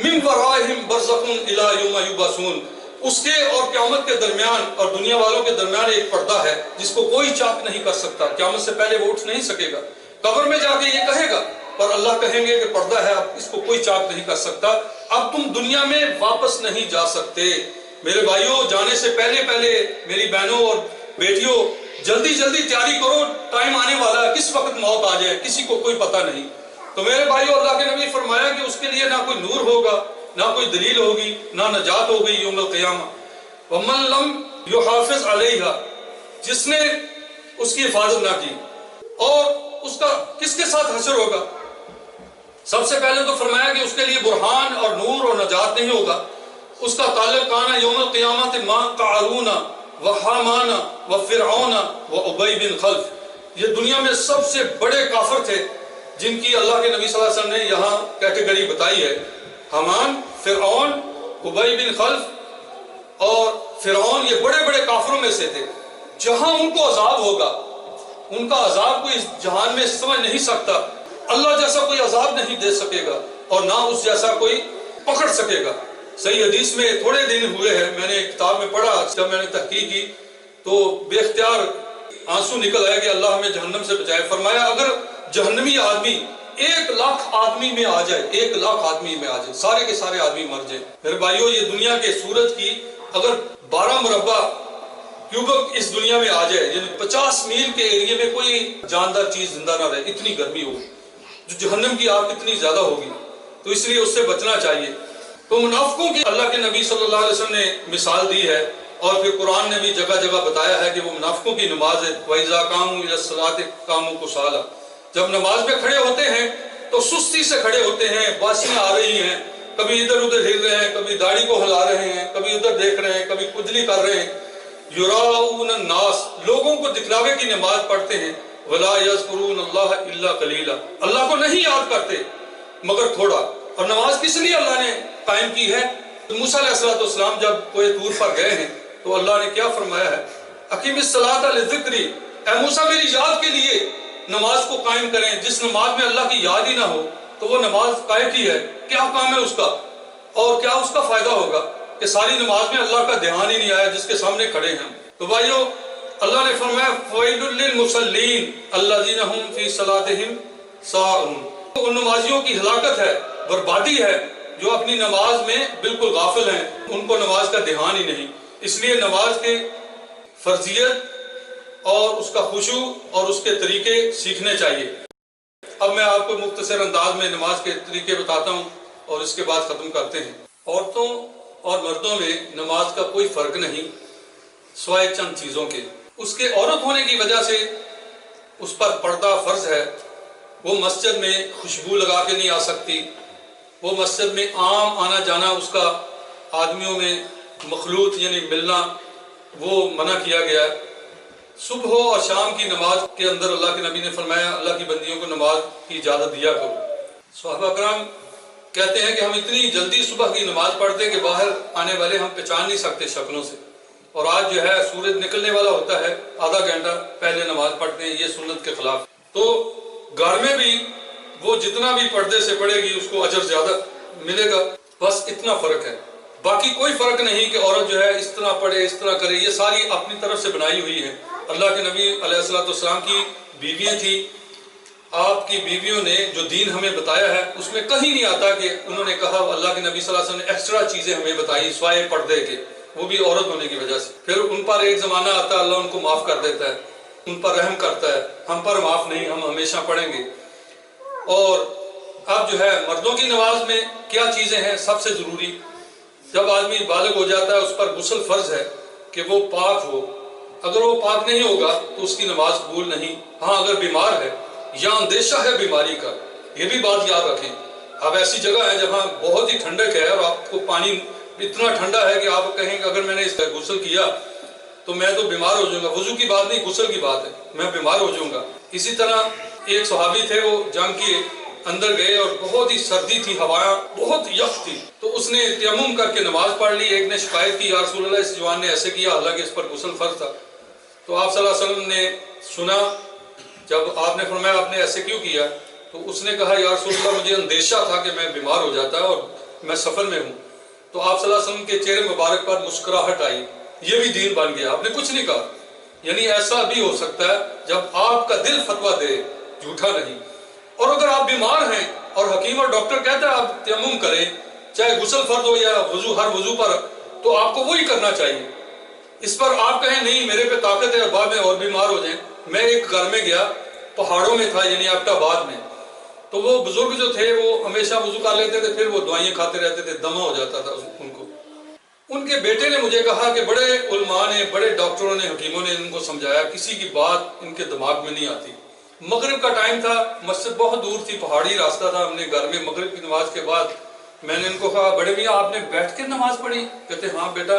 من ورائہم برزخ الی یوم یبعثون، اس کے اور قیامت کے درمیان اور دنیا والوں کے درمیان ایک پردہ ہے جس کو کوئی چاک نہیں کر سکتا، قیامت سے پہلے وہ اٹھ نہیں سکے گا، قبر میں جا کے یہ کہے گا پر اللہ کہیں گے کہ پردہ ہے، اب اس کو کوئی چاک نہیں کر سکتا، اب تم دنیا میں واپس نہیں جا سکتے۔ میرے بھائیوں جانے سے پہلے میری بہنوں اور بیٹیوں جلدی جلدی تیاری کرو، ٹائم آنے والا ہے، کس وقت موت آ جائے کسی کو کوئی پتہ نہیں۔ تو میرے بھائیوں اللہ کے نبی فرمایا کہ اس کے لیے نہ کوئی نور ہوگا، نہ کوئی دلیل ہوگی، نہ نجات ہوگی یوم القیامہ۔ ومن لم یحافظ علیہا، جس نے اس کی حفاظت نہ کی، اور اس کا کس کے ساتھ حشر ہوگا؟ سب سے پہلے تو فرمایا کہ اس کے لیے برہان اور نور اور نجات نہیں ہوگا، اس کا تعلق کانا یوم القیامت ما قارون و حامان و فرعون و ابی بن خلف، یہ دنیا میں سب سے بڑے کافر تھے جن کی اللہ کے نبی صلی اللہ علیہ وسلم نے یہاں کیٹیگری بتائی ہے، حامان، فرعون، ابی بن خلف اور فرعون، یہ بڑے بڑے کافروں میں سے تھے۔ جہاں ان کو عذاب ہوگا، ان کا عذاب کوئی اس جہان میں سمجھ نہیں سکتا، اللہ جیسا کوئی عذاب نہیں دے سکے گا اور نہ اس جیسا کوئی پکڑ سکے گا۔ صحیح حدیث میں تھوڑے دن ہوئے ہیں، میں نے ایک کتاب میں پڑھا، جب میں نے تحقیق کی تو بے اختیار آنسو نکل آئے کہ اللہ ہمیں جہنم سے بچائے۔ فرمایا اگر جہنمی آدمی 1,00,000 آدمی میں آ جائے، 1,00,000 آدمی میں آ جائے، سارے کے سارے آدمی مر جائیں، میرے بھائیوں یہ دنیا کے سورج کی اگر 12 مربع کیوبک اس دنیا میں آ جائے، یعنی 50 میل کے ایریے میں کوئی جاندار چیز زندہ نہ رہے، اتنی گرمی ہوگی، جو جہنم کی آگ کتنی زیادہ ہوگی، تو اس لیے اس سے بچنا چاہیے۔ تو منافقوں کی اللہ کے نبی صلی اللہ علیہ وسلم نے مثال دی ہے اور پھر قرآن نے بھی جگہ جگہ بتایا ہے کہ وہ منافقوں کی نماز ہے، وَإِذَا قَامُوا إِلَى الصَّلَاةِ قَامُوا كُسَالَىٰ، جب نماز میں کھڑے ہوتے ہیں تو سستی سے کھڑے ہوتے ہیں، باسیاں آ رہی ہیں، کبھی ادھر ادھر ہل رہے ہیں، کبھی داڑھی کو ہلا رہے ہیں، کبھی ادھر دیکھ رہے ہیں، کبھی کجلی کر رہے ہیں، یراؤن الناس، لوگوں کو دکھلاوے کی نماز پڑھتے ہیں، وَلَا يَذْكُرُونَ اللَّهَ إِلَّا قَلِيلًا، اللہ کو نہیں یاد کرتے مگر تھوڑا۔ اور نماز کس لیے اللہ نے قائم کی ہے؟ موسیٰ علیہ السلام جب کوہ طور پر گئے ہیں تو اللہ نے کیا فرمایا ہے؟ اقیم الصلاۃ لذکری، اے موسیٰ میری یاد کے لیے نماز کو قائم کریں، جس نماز میں اللہ کی یاد ہی نہ ہو تو وہ نماز قائم کی ہے، کیا کام ہے اس کا اور کیا اس کا فائدہ ہوگا کہ ساری نماز میں اللہ کا دھیان ہی نہیں آیا جس کے سامنے کھڑے ہیں۔ تو بھائیو اللہ نے فرمایا فَوَيْلٌ لِّلْمُصَلِّينَ الَّذِينَ هُمْ فِي صَلَاتِهِمْ سَاهُونَ، ان نمازیوں کی ہلاکت ہے، بربادی ہے جو اپنی نماز میں بالکل غافل ہیں، ان کو نماز کا دھیان ہی نہیں۔ اس لیے نماز کے فرضیت اور اس کا خشوع اور اس کے طریقے سیکھنے چاہیے۔ اب میں آپ کو مختصر انداز میں نماز کے طریقے بتاتا ہوں اور اس کے بعد ختم کرتے ہیں۔ عورتوں اور مردوں میں نماز کا کوئی فرق نہیں سوائے چند چیزوں کے۔ اس کے عورت ہونے کی وجہ سے اس پر پردہ فرض ہے، وہ مسجد میں خوشبو لگا کے نہیں آ سکتی، وہ مسجد میں عام آنا جانا اس کا آدمیوں میں مخلوط یعنی ملنا وہ منع کیا گیا ہے۔ صبح اور شام کی نماز کے اندر اللہ کے نبی نے فرمایا اللہ کی بندیوں کو نماز کی اجازت دیا کرو۔ صحابہ کرام کہتے ہیں کہ ہم اتنی جلدی صبح کی نماز پڑھتے ہیں کہ باہر آنے والے ہم پہچان نہیں سکتے شکلوں سے، اور آج جو ہے سورج نکلنے والا ہوتا ہے آدھا گھنٹہ پہلے نماز پڑھتے ہیں، یہ سنت کے خلاف۔ تو گھر میں بھی وہ جتنا بھی پردے سے پڑھے گی اس کو اجر زیادہ ملے گا، بس اتنا فرق ہے، باقی کوئی فرق نہیں کہ عورت جو ہے اس طرح پڑھے اس طرح کرے، یہ ساری اپنی طرف سے بنائی ہوئی ہے۔ اللہ کے نبی علیہ السلام کی بیویاں تھیں، آپ کی بیویوں نے جو دین ہمیں بتایا ہے اس میں کہیں نہیں آتا کہ انہوں نے کہا اللہ کے نبی صلی اللہ علیہ وسلم نے ایکسٹرا چیزیں ہمیں بتائی سوائے پردے کے، وہ بھی عورت ہونے کی وجہ سے۔ پھر ان پر ایک زمانہ آتا ہے اللہ ان کو معاف کر دیتا ہے، ان پر رحم کرتا ہے، ہم پر معاف نہیں، ہم ہمیشہ پڑھیں گے۔ اور اب جو ہے مردوں کی نماز میں کیا چیزیں ہیں سب سے ضروری؟ جب آدمی بالغ ہو جاتا ہے اس پر غسل فرض ہے کہ وہ پاک ہو، اگر وہ پاک نہیں ہوگا تو اس کی نماز قبول نہیں۔ ہاں اگر بیمار ہے یا اندیشہ ہے بیماری کا، یہ بھی بات یاد رکھیں۔ اب ایسی جگہ ہے جہاں بہت ہی ٹھنڈک ہے اور آپ کو پانی اتنا ٹھنڈا ہے کہ آپ کہیں کہ اگر میں نے اس کا غسل کیا تو میں تو بیمار ہو جاؤں گا، وضو کی بات نہیں غسل کی بات ہے، میں بیمار ہو جاؤں گا۔ اسی طرح ایک صحابی تھے، وہ جنگ کے اندر گئے اور بہت ہی سردی تھی، ہوائیں بہت یخ تھی، تو اس نے تیمم کر کے نماز پڑھ لی۔ ایک نے شکایت کی یا رسول اللہ اس جوان نے ایسے کیا حالانکہ اس پر غسل فرض تھا، تو آپ صلی اللہ علیہ وسلم نے سنا، جب آپ نے فرمایا آپ نے ایسے کیوں کیا، تو اس نے کہا یا رسول اللہ مجھے اندیشہ تھا کہ میں بیمار ہو جاتا ہے اور میں سفر میں ہوں۔ تو آپ صلی اللہ علیہ وسلم کے چہرے مبارک پر مسکراہٹ آئی، یہ بھی دین بن گیا، آپ نے کچھ نہیں کہا۔ یعنی ایسا بھی ہو سکتا ہے جب آپ کا دل فتویٰ دے، جھوٹا نہیں۔ اور اگر آپ بیمار ہیں اور حکیم اور ڈاکٹر کہتا ہے آپ تیمم کریں، چاہے غسل فرض ہو یا وضو، ہر وضو پر، تو آپ کو وہی کرنا چاہیے۔ اس پر آپ کہیں نہیں میرے پہ طاقت ہے اور بعد میں اور بیمار ہو جائیں۔ میں ایک گھر میں گیا، پہاڑوں میں تھا یعنی ایبٹ آباد میں، تو وہ بزرگ جو تھے وہ ہمیشہ وضو کر لیتے تھے، پھر وہ دعائیں کھاتے رہتے تھے، دمہ ہو جاتا تھا ان کو۔ ان کے بیٹے نے مجھے کہا کہ بڑے علماء نے، بڑے ڈاکٹروں نے، حکیموں نے ان کو سمجھایا، کسی کی بات ان کے دماغ میں نہیں آتی۔ مغرب کا ٹائم تھا، مسجد بہت دور تھی، پہاڑی راستہ تھا، ہم نے گھر میں مغرب کی نماز کے بعد میں نے ان کو کہا بڑے میاں آپ نے بیٹھ کے نماز پڑھی؟ کہتے ہاں بیٹا،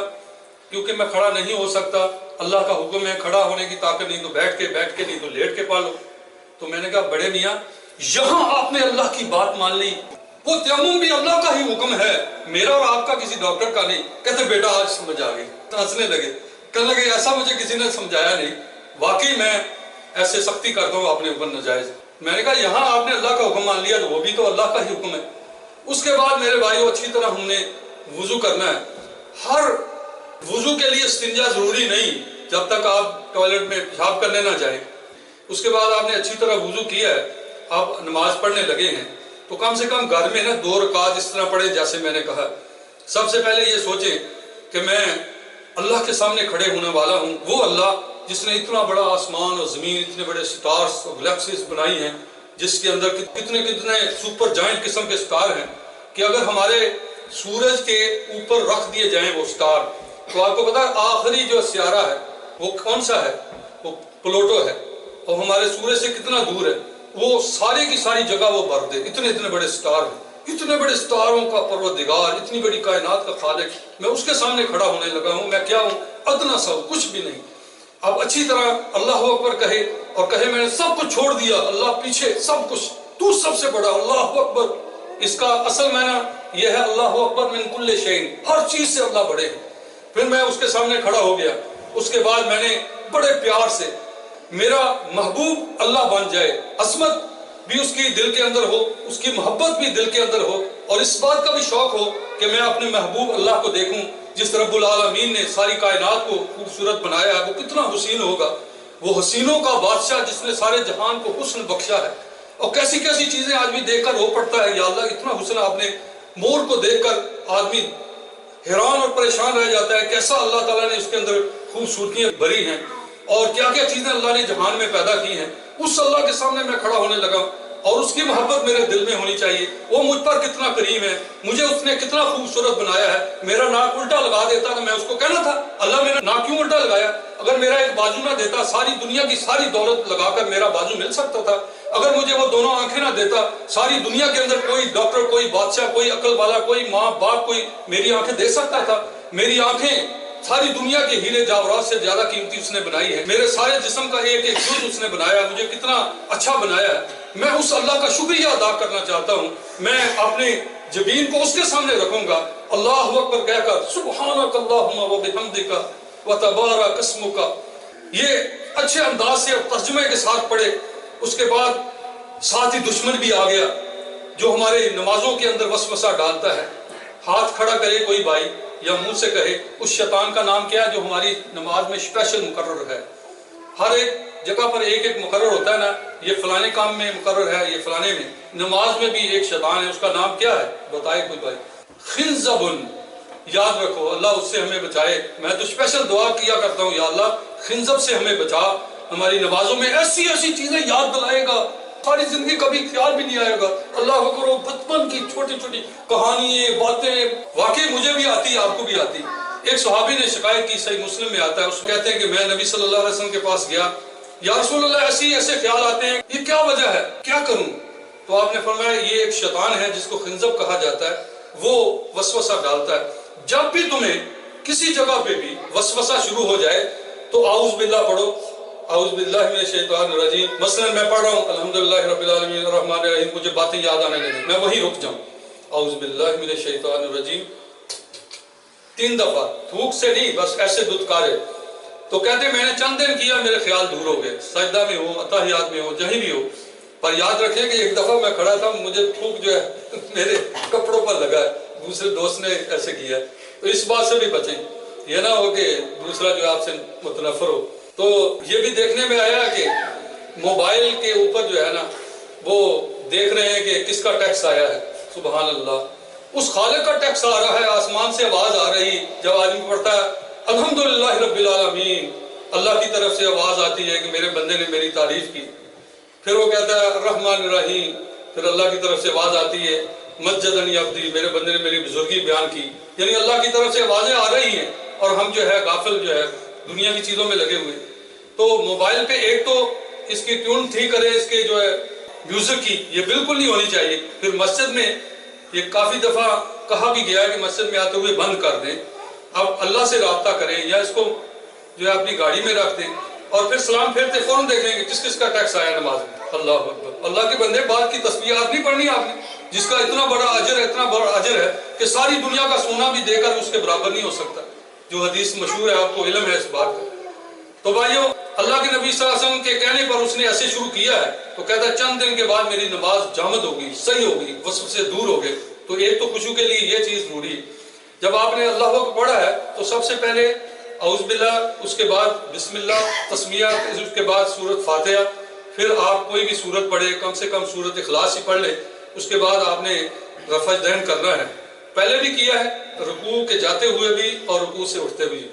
کیونکہ میں کھڑا نہیں ہو سکتا، اللہ کا حکم ہے، کھڑا ہونے کی طاقت نہیں تو بیٹھ کے نہیں تو لیٹ کے پالو۔ تو میں نے کہا بڑے میاں یہاں آپ نے اللہ کی بات مان لی، وہ تیمم بھی اللہ کا ہی حکم ہے، میرا اور آپ کا کسی ڈاکٹر کا نہیں۔ کہتے بیٹا آج سمجھ آ گئی، ہنسنے لگے، کہنے لگے ایسا مجھے کسی نے سمجھایا نہیں، واقعی میں ایسے سختی کرتا ہوں اپنے اوپر ناجائز۔ میں نے کہا یہاں آپ نے اللہ کا حکم مان لیا تو وہ بھی تو اللہ کا ہی حکم ہے۔ اس کے بعد میرے بھائیو اچھی طرح ہم نے وضو کرنا ہے۔ ہر وضو کے لیے استنجا ضروری نہیں جب تک آپ ٹوائلٹ میں پیشاب کرنے نہ جائیں۔ اس کے بعد آپ نے اچھی طرح وضو کیا ہے، آپ نماز پڑھنے لگے ہیں، تو کم سے کم گھر میں 2 رکعت اس طرح پڑھیں جیسے میں نے کہا۔ سب سے پہلے یہ سوچیں کہ میں اللہ کے سامنے کھڑے ہونے والا ہوں، وہ اللہ جس نے اتنا بڑا آسمان اور زمین، اتنے بڑے سٹارز اور گلیکسیز بنائی ہیں، جس کے اندر کتنے سپر جائنٹ قسم کے سٹار ہیں، کہ اگر ہمارے سورج کے اوپر رکھ دیے جائیں وہ سٹار، تو آپ کو پتا ہے آخری جو سیارہ ہے وہ کون سا ہے؟ وہ پلوٹو ہے، اور ہمارے سورج سے کتنا دور ہے، وہ ساری کی ساری جگہ وہ بھر دے، اتنے بڑے سٹار ہیں۔ اتنے بڑے سٹاروں کا پروردگار، اتنی بڑی کائنات کا خالق، میں اس کے سامنے کھڑا ہونے لگا ہوں، میں کیا ہوں؟ ادنا سا ہوں، کچھ بھی نہیں۔ اب اچھی طرح اللہ اکبر کہے اور کہے میں نے سب کچھ چھوڑ دیا، اللہ پیچھے، سب کچھ، تو سب سے بڑا، اللہ اکبر۔ اس کا اصل معنی یہ ہے اللہ اکبر من کل شیء، ہر چیز سے اللہ بڑے ہیں۔ پھر میں اس کے سامنے کھڑا ہو گیا، اس کے بعد میں نے بڑے پیار سے میرا محبوب اللہ بن جائے، عصمت بھی اس کی دل کے اندر ہو، اس کی محبت بھی دل کے اندر ہو، اور اس بات کا بھی شوق ہو کہ میں اپنے محبوب اللہ کو دیکھوں۔ جس رب العالمین نے ساری کائنات کو خوبصورت بنایا ہے وہ کتنا حسین ہوگا، وہ حسینوں کا بادشاہ جس نے سارے جہان کو حسن بخشا ہے، اور کیسی کیسی چیزیں آدمی دیکھ کر رو پڑتا ہے، یا اللہ اتنا حسن آپ نے۔ مور کو دیکھ کر آدمی حیران اور پریشان رہ جاتا ہے، کیسا اللہ تعالیٰ نے اس کے اندر خوبصورتیاں بھری ہیں، اور کیا کیا چیزیں اللہ نے جہان میں پیدا کی ہیں۔ اس اللہ کے سامنے میں کھڑا ہونے لگا، اور اس کی محبت میرے دل میں ہونی چاہیے۔ وہ مجھ پر کتنا کریم ہے، مجھے اس نے کتنا خوبصورت بنایا ہے۔ میرا ناک الٹا لگا دیتا تو میں اس کو کہنا تھا اللہ میرا ناک کیوں الٹا لگایا؟ اگر میرا ایک بازو نہ دیتا، ساری دنیا کی ساری دولت لگا کر میرا بازو مل سکتا تھا۔ اگر مجھے وہ دونوں آنکھیں نہ دیتا، ساری دنیا کے اندر کوئی ڈاکٹر، کوئی بادشاہ، کوئی عقل والا، کوئی ماں باپ، کوئی میری آنکھیں دے سکتا تھا؟ میری آنکھیں ساری دنیا کے ہیرے جواہرات سے زیادہ قیمتی اس نے بنائی ہے۔ میرے سارے جسم کا ایک ایک جز اس نے بنایا، مجھے کتنا اچھا بنایا ہے۔ میں اس اللہ کا شکریہ ادا کرنا چاہتا ہوں۔ میں اپنے جبین کو اس کے سامنے رکھوں گا، اللہ اکبر کہہ کر سبحانک اللہم و بحمدک و تبارک اسمک، یہ اچھے انداز سے ترجمے کے ساتھ پڑھے۔ اس کے بعد ساتھ ہی دشمن بھی آ گیا جو ہمارے نمازوں کے اندر وسوسہ ڈالتا ہے۔ ہاتھ کھڑا کرے کوئی بھائی یا منہ سے کہے اس شیطان کا نام کیا ہے جو ہماری نماز میں اسپیشل مقرر ہے۔ ہر ایک جگہ پر ایک ایک مقرر ہوتا ہے نا، یہ فلانے کام میں مقرر ہے، یہ فلانے میں۔ نماز میں بھی ایک شیطان ہے، اس کا نام کیا ہے بتائے کوئی بھائی؟ خنزبن۔ یاد رکھو اللہ اس سے ہمیں بچائے۔ میں تو اسپیشل دعا کیا کرتا ہوں، یا اللہ خنزب سے ہمیں بچا۔ ہماری نمازوں میں ایسی ایسی چیزیں یاد دلائے گا، ساری زندگی کبھی خیال بھی نہیں آئے گا۔ اللہ اکبر، بچپن کی چھوٹی چھوٹی کہانیاں، باتیں، واقعی مجھے بھی آتی، آپ کو بھی آتی۔ ایک صحابی نے شکایت کی، صحیح مسلم میں آتا ہے، اس کہتے ہیں کہ میں نبی صلی اللہ علیہ وسلم کے پاس گیا، یا رسول اللہ ایسے خیال آتے ہیں، یہ کیا وجہ ہے، کیا کروں؟ تو آپ نے فرمایا یہ ایک شیطان ہے جس کو خنزب کہا جاتا ہے، وہ وسوسہ ڈالتا ہے۔ جب بھی تمہیں کسی جگہ پہ بھی وسوسہ شروع ہو جائے تو اعوذ باللہ پڑھو، اعوذ باللہ من الشیطان الرجیم۔ مثلا میں پڑھ رہا ہوں الحمدللہ رب العالمین الرحمن الرحیم، مجھے باتیں یاد آنے لگیں، میں وہیں رک جاؤں، اعوذ باللہ من الشیطان الرجیم 3 دفعہ، تھوک سے نہیں، بس ایسے دھتکارے۔ تو کہتے میں نے چند دن کیا، میرے خیال دور ہو گئے، سجدہ میں ہو، اتحیات میں ہو، جہیں بھی ہو۔ پر یاد رکھیں کہ ایک دفعہ میں کھڑا تھا، مجھے تھوک جو ہے میرے کپڑوں پر لگا ہے، دوسرے دوست نے ایسے کیا، تو اس بات سے بھی بچیں، یہ نہ ہو کہ دوسرا جو آپ سے متنفر ہو۔ تو یہ بھی دیکھنے میں آیا کہ موبائل کے اوپر جو ہے نا وہ دیکھ رہے ہیں کہ کس کا ٹیکس آیا ہے، سبحان اللہ، اس خالق کا ٹیکس آ رہا ہے، آسمان سے آواز آ رہی، جب آدمی پڑھتا ہے الحمدللہ رب العالمین، اللہ کی طرف سے آواز آتی ہے کہ میرے بندے نے میری تعریف کی۔ پھر وہ کہتا ہے الرحمن الرحیم، پھر اللہ کی طرف سے آواز آتی ہے مجدنی عبدی، میرے بندے نے میری بزرگی بیان کی۔ یعنی اللہ کی طرف سے آوازیں آ رہی ہیں، اور ہم جو ہے غافل جو ہے دنیا کی چیزوں میں لگے ہوئے۔ تو موبائل پہ ایک تو اس کی ٹیون ٹھیک کرے، اس کے جو ہے میوزک کی، یہ بالکل نہیں ہونی چاہیے۔ پھر مسجد میں یہ کافی دفعہ کہا بھی گیا ہے کہ مسجد میں آتے ہوئے بند کر دیں، اب اللہ سے رابطہ کریں، یا اس کو جو ہے اپنی گاڑی میں رکھ دیں، اور پھر سلام پھیرتے فوراً دیکھیں گے کس کس کا ٹیکس آیا نماز میں۔ اللہ اکبر، اللہ کے بندے، بات کی تسبیحات نہیں پڑھنی آپ نے، جس کا اتنا بڑا اجر ہے، اتنا بڑا اجر ہے کہ ساری دنیا کا سونا بھی دے کر اس کے برابر نہیں ہو سکتا، جو حدیث مشہور ہے، آپ کو علم ہے اس بات کا۔ تو بھائیو، اللہ کے نبی صلی اللہ علیہ وسلم کے کہنے پر اس نے ایسے شروع کیا ہے، تو کہتا ہے چند دن کے بعد میری نماز جامد ہوگی، صحیح ہوگی، وسوسے سے دور ہو گئے۔ تو ایک تو خوشو کے لیے یہ چیز ضروری ہے، جب آپ نے اللہ کو پڑھا ہے تو سب سے پہلے اعوذ باللہ، اس کے بعد بسم اللہ تسمیہ، اس کے بعد سورۃ فاتحہ، پھر آپ کوئی بھی سورت پڑھے، کم سے کم سورۃ اخلاص ہی پڑھ لے، اس کے بعد آپ نے رفع دین کرنا ہے۔ پہلے بھی کیا ہے، رکوع کے جاتے ہوئے بھی اور رکوع سے اٹھتے بھی۔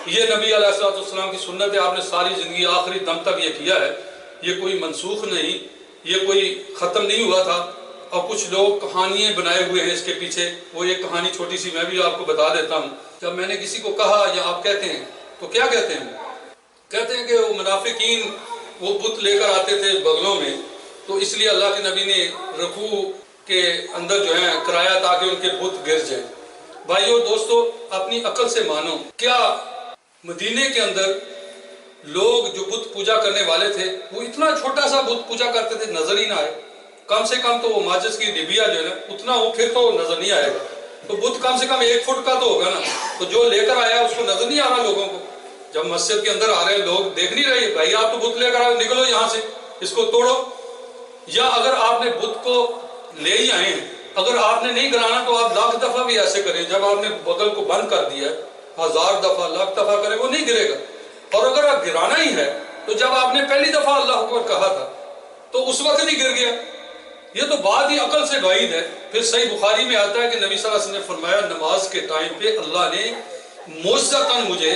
یہ نبی علیہ الصلوۃ والسلام کی سنت ہے، آپ نے ساری زندگی آخری دم تک یہ کیا ہے، یہ کوئی منسوخ نہیں، یہ کوئی ختم نہیں ہوا تھا۔ اور کچھ لوگ کہانیاں بنائے ہوئے ہیں اس کے پیچھے، وہ ایک کہانی چھوٹی سی میں بھی آپ کو بتا دیتا ہوں۔ جب میں نے کسی کو کہا یا آپ کہتے ہیں تو کیا کہتے ہیں؟ کہتے ہیں کہ وہ منافقین وہ بت لے کر آتے تھے بغلوں میں، تو اس لیے اللہ کے نبی نے رکوع کے اندر جو ہے کرایا تاکہ ان کے بت گر جائیں۔ بھائیو دوستو، اپنی عقل سے مانو، کیا مدینے کے اندر لوگ جو بت پوجا کرنے والے تھے وہ اتنا چھوٹا سا بت پوجا کرتے تھے نظر ہی نہ آئے؟ کم سے کم تو وہ ماچس کی ڈبیا جو ہے نا اتنا، وہ پھر تو نظر نہیں آئے گا، تو بت کم سے کم 1 فٹ کا تو ہوگا نا، تو جو لے کر آیا اس کو نظر نہیں آ رہا لوگوں کو۔ جب مسجد کے اندر آ رہے ہیں لوگ دیکھ نہیں رہے بھائی آپ تو بت لے کر آئے نکلو یہاں سے اس کو توڑو، یا اگر آپ نے بت کو لے ہی آئے ہیں اگر آپ نے نہیں گرانا تو آپ لاکھ دفعہ بھی ایسے کریں، جب آپ نے بغل کو بند کر دیا 1000 دفعہ لاکھ دفعہ کرے وہ نہیں گرے گا، اور اگر آپ گرانا ہی ہے تو جب آپ نے پہلی دفعہ اللہ اکبر کہا تھا تو اس وقت ہی گر گیا، یہ تو بات ہی عقل سے بعید ہے۔ پھر صحیح بخاری میں آتا ہے کہ نبی صلی اللہ علیہ وسلم نے فرمایا نماز کے ٹائم پہ اللہ نے معجزتاً مجھے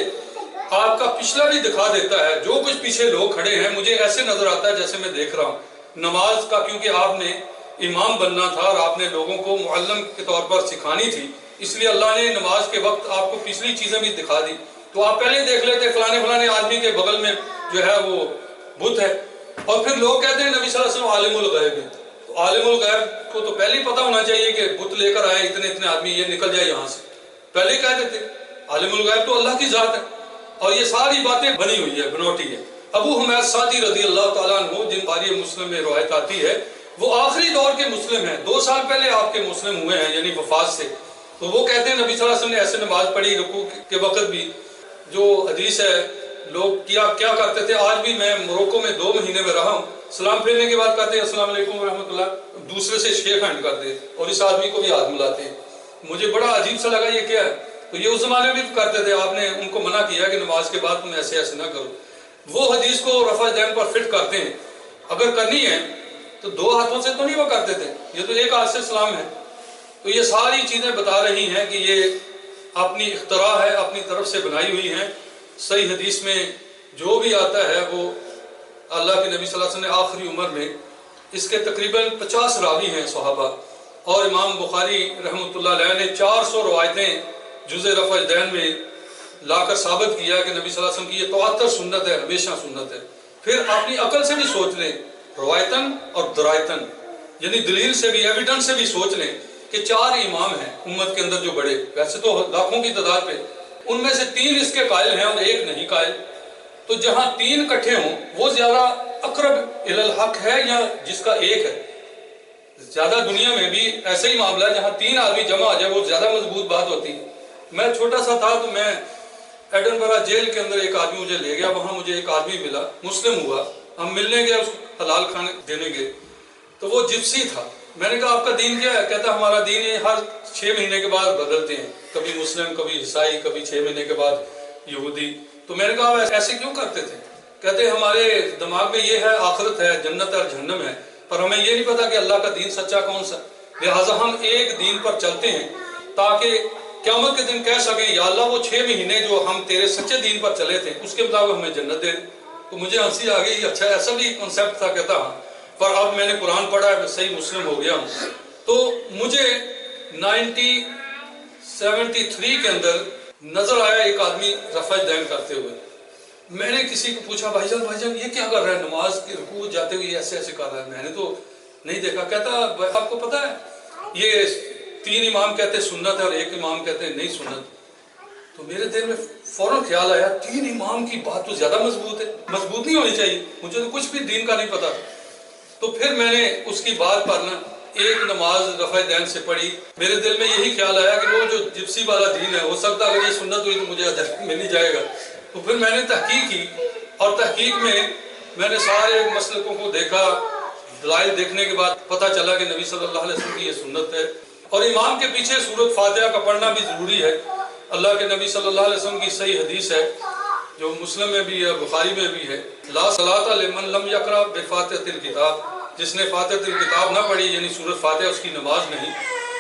آپ کا پچھلا بھی دکھا دیتا ہے، جو کچھ پیچھے لوگ کھڑے ہیں مجھے ایسے نظر آتا ہے جیسے میں دیکھ رہا ہوں نماز کا، کیونکہ آپ نے امام بننا تھا اور آپ نے لوگوں کو معلم کے طور پر سکھانی تھی، اس لیے اللہ نے نماز کے وقت آپ کو پچھلی چیزیں بھی دکھا دی، تو آپ پہلے دیکھ لیتے فلانے آدمی کے بغل میں جو ہے وہ بت ہے، اور پھر لوگ کہتے ہیں نبی صلی اللہ علیہ وسلم عالم الغیب ہے، تو عالم الغیب کو تو پہلے ہی پتہ ہونا چاہیے کہ بت لے کر آئے اتنے آدمی یہ نکل جائے یہاں سے، پہلے ہی کہہ دیتے عالم الغیب تو اللہ کی ذات ہے، اور یہ ساری باتیں بنی ہوئی ہے بنوٹی ہے۔ ابو حمید سعدی رضی اللہ تعالیٰ عنہ جن باری مسلم میں روایت آتی ہے وہ آخری دور کے مسلم ہیں، 2 سال پہلے آپ کے مسلم ہوئے ہیں یعنی وفات سے، تو وہ کہتے ہیں نبی صلی اللہ علیہ وسلم نے ایسے نماز پڑھی رکوع کے وقت بھی، جو حدیث ہے لوگ کیا کرتے تھے، آج بھی میں موروکو میں 2 مہینے میں رہا ہوں، سلام پھیرنے کے بعد کہتے ہیں السلام علیکم ورحمۃ اللہ، دوسرے سے شیک ہینڈ کرتے ہیں اور اس آدمی کو بھی ہاتھ ملاتے ہیں، مجھے بڑا عجیب سا لگا یہ کیا ہے، تو یہ اس زمانے میں بھی کرتے تھے، آپ نے ان کو منع کیا کہ نماز کے بعد تم ایسے نہ کرو، وہ حدیث کو رفع دین پر فٹ کرتے ہیں، اگر کرنی ہے تو 2 ہاتھوں سے تو نہیں وہ کرتے تھے، یہ تو ایک ہاتھ سے سلام ہے، تو یہ ساری چیزیں بتا رہی ہیں کہ یہ اپنی اختراع ہے، اپنی طرف سے بنائی ہوئی ہیں، صحیح حدیث میں جو بھی آتا ہے وہ اللہ کے نبی صلی اللہ علیہ وسلم نے آخری عمر میں، اس کے تقریباً 50 راوی ہیں صحابہ، اور امام بخاری رحمۃ اللہ علیہ نے 400 روایتیں جزء رفع دین میں لا کر ثابت کیا کہ نبی صلی اللہ علیہ وسلم کی یہ تواتر سنت ہے، ہمیشہ سنت ہے۔ پھر اپنی عقل سے بھی سوچ لیں، روایتاً اور درایتاً، یعنی دلیل سے بھی ایویڈنس سے بھی سوچ لیں کہ 4 امام ہیں امت کے اندر جو بڑے، ویسے تو لاکھوں کی تعداد پہ، ان میں سے 3 اس کے قائل ہیں اور 1 نہیں قائل، تو جہاں 3 اکٹھے ہوں وہ زیادہ اقرب الی الحق ہے یا جس کا 1 ہے؟ زیادہ دنیا میں بھی ایسے ہی معاملہ ہے، جہاں 3 آدمی جمع ہو جائے وہ زیادہ مضبوط بات ہوتی ہے۔ میں چھوٹا سا تھا تو میں ایڈنبرا جیل کے اندر ایک آدمی مجھے لے گیا، وہاں مجھے ایک آدمی ملا مسلم ہوا، ہم ملنے گئے، اس کو حلال کھانے دینے گئے، تو وہ جپسی تھا، میں نے کہا آپ کا دین کیا ہے؟ کہتا ہمارا دین یہ ہر 6 مہینے کے بعد بدلتے ہیں، کبھی مسلم کبھی عیسائی کبھی 6 مہینے کے بعد یہودی، تو میں نے کہا ایسے کیوں کرتے تھے؟ کہتے ہمارے دماغ میں یہ ہے آخرت ہے، جنت اور جہنم ہے، پر ہمیں یہ نہیں پتا کہ اللہ کا دین سچا کون سا، لہٰذا ہم ایک دین پر چلتے ہیں تاکہ قیامت کے دن کہہ سکیں یا اللہ وہ 6 مہینے جو ہم تیرے سچے دین پر چلے تھے اس کے مطابق ہمیں جنت دے۔ تو مجھے ہنسی آ گئی، اچھا ایسا بھی کنسیپٹ تھا، کہتا ہاں، پر اب میں نے قرآن پڑھا ہے، میں صحیح مسلم ہو گیا ہوں۔ تو مجھے 1973 کے اندر نظر آیا ایک آدمی رفع دین کرتے ہوئے، میں نے کسی کو پوچھا بھائی جان یہ کیا کر رہا ہے، نماز کی رکوع جاتے ہوئے ایسے کر رہا ہے، میں نے تو نہیں دیکھا۔ کہتا آپ کو پتا ہے یہ 3 امام کہتے سنت ہے اور 1 امام کہتے نہیں سنت، تو میرے دل میں فوراً خیال آیا 3 امام کی بات تو زیادہ مضبوط ہے، مضبوط نہیں ہونی چاہیے، مجھے تو کچھ بھی دین کا نہیں پتا، تو پھر میں نے اس کی بات پر نا ایک نماز رفع دین سے پڑھی، میرے دل میں یہی خیال آیا کہ وہ جو جپسی والا دین ہے ہو سکتا اگر یہ سنت ہوئی تو مجھے اجر مل ہی جائے گا۔ تو پھر میں نے تحقیق کی، اور تحقیق میں نے سارے مسلکوں کو دیکھا، دلائل دیکھنے کے بعد پتہ چلا کہ نبی صلی اللہ علیہ وسلم کی یہ سنت ہے، اور امام کے پیچھے سورۃ فاتحہ کا پڑھنا بھی ضروری ہے۔ اللہ کے نبی صلی اللہ علیہ وسلم کی صحیح حدیث ہے جو مسلم میں بھی ہے، بخاری میں بھی ہے، لا صلاۃ لمن لم یقرأ بفاتحۃ الکتاب، جس نے فاتحۃ الکتاب نہ پڑھی یعنی سورۃ فاتحہ اس کی نماز نہیں۔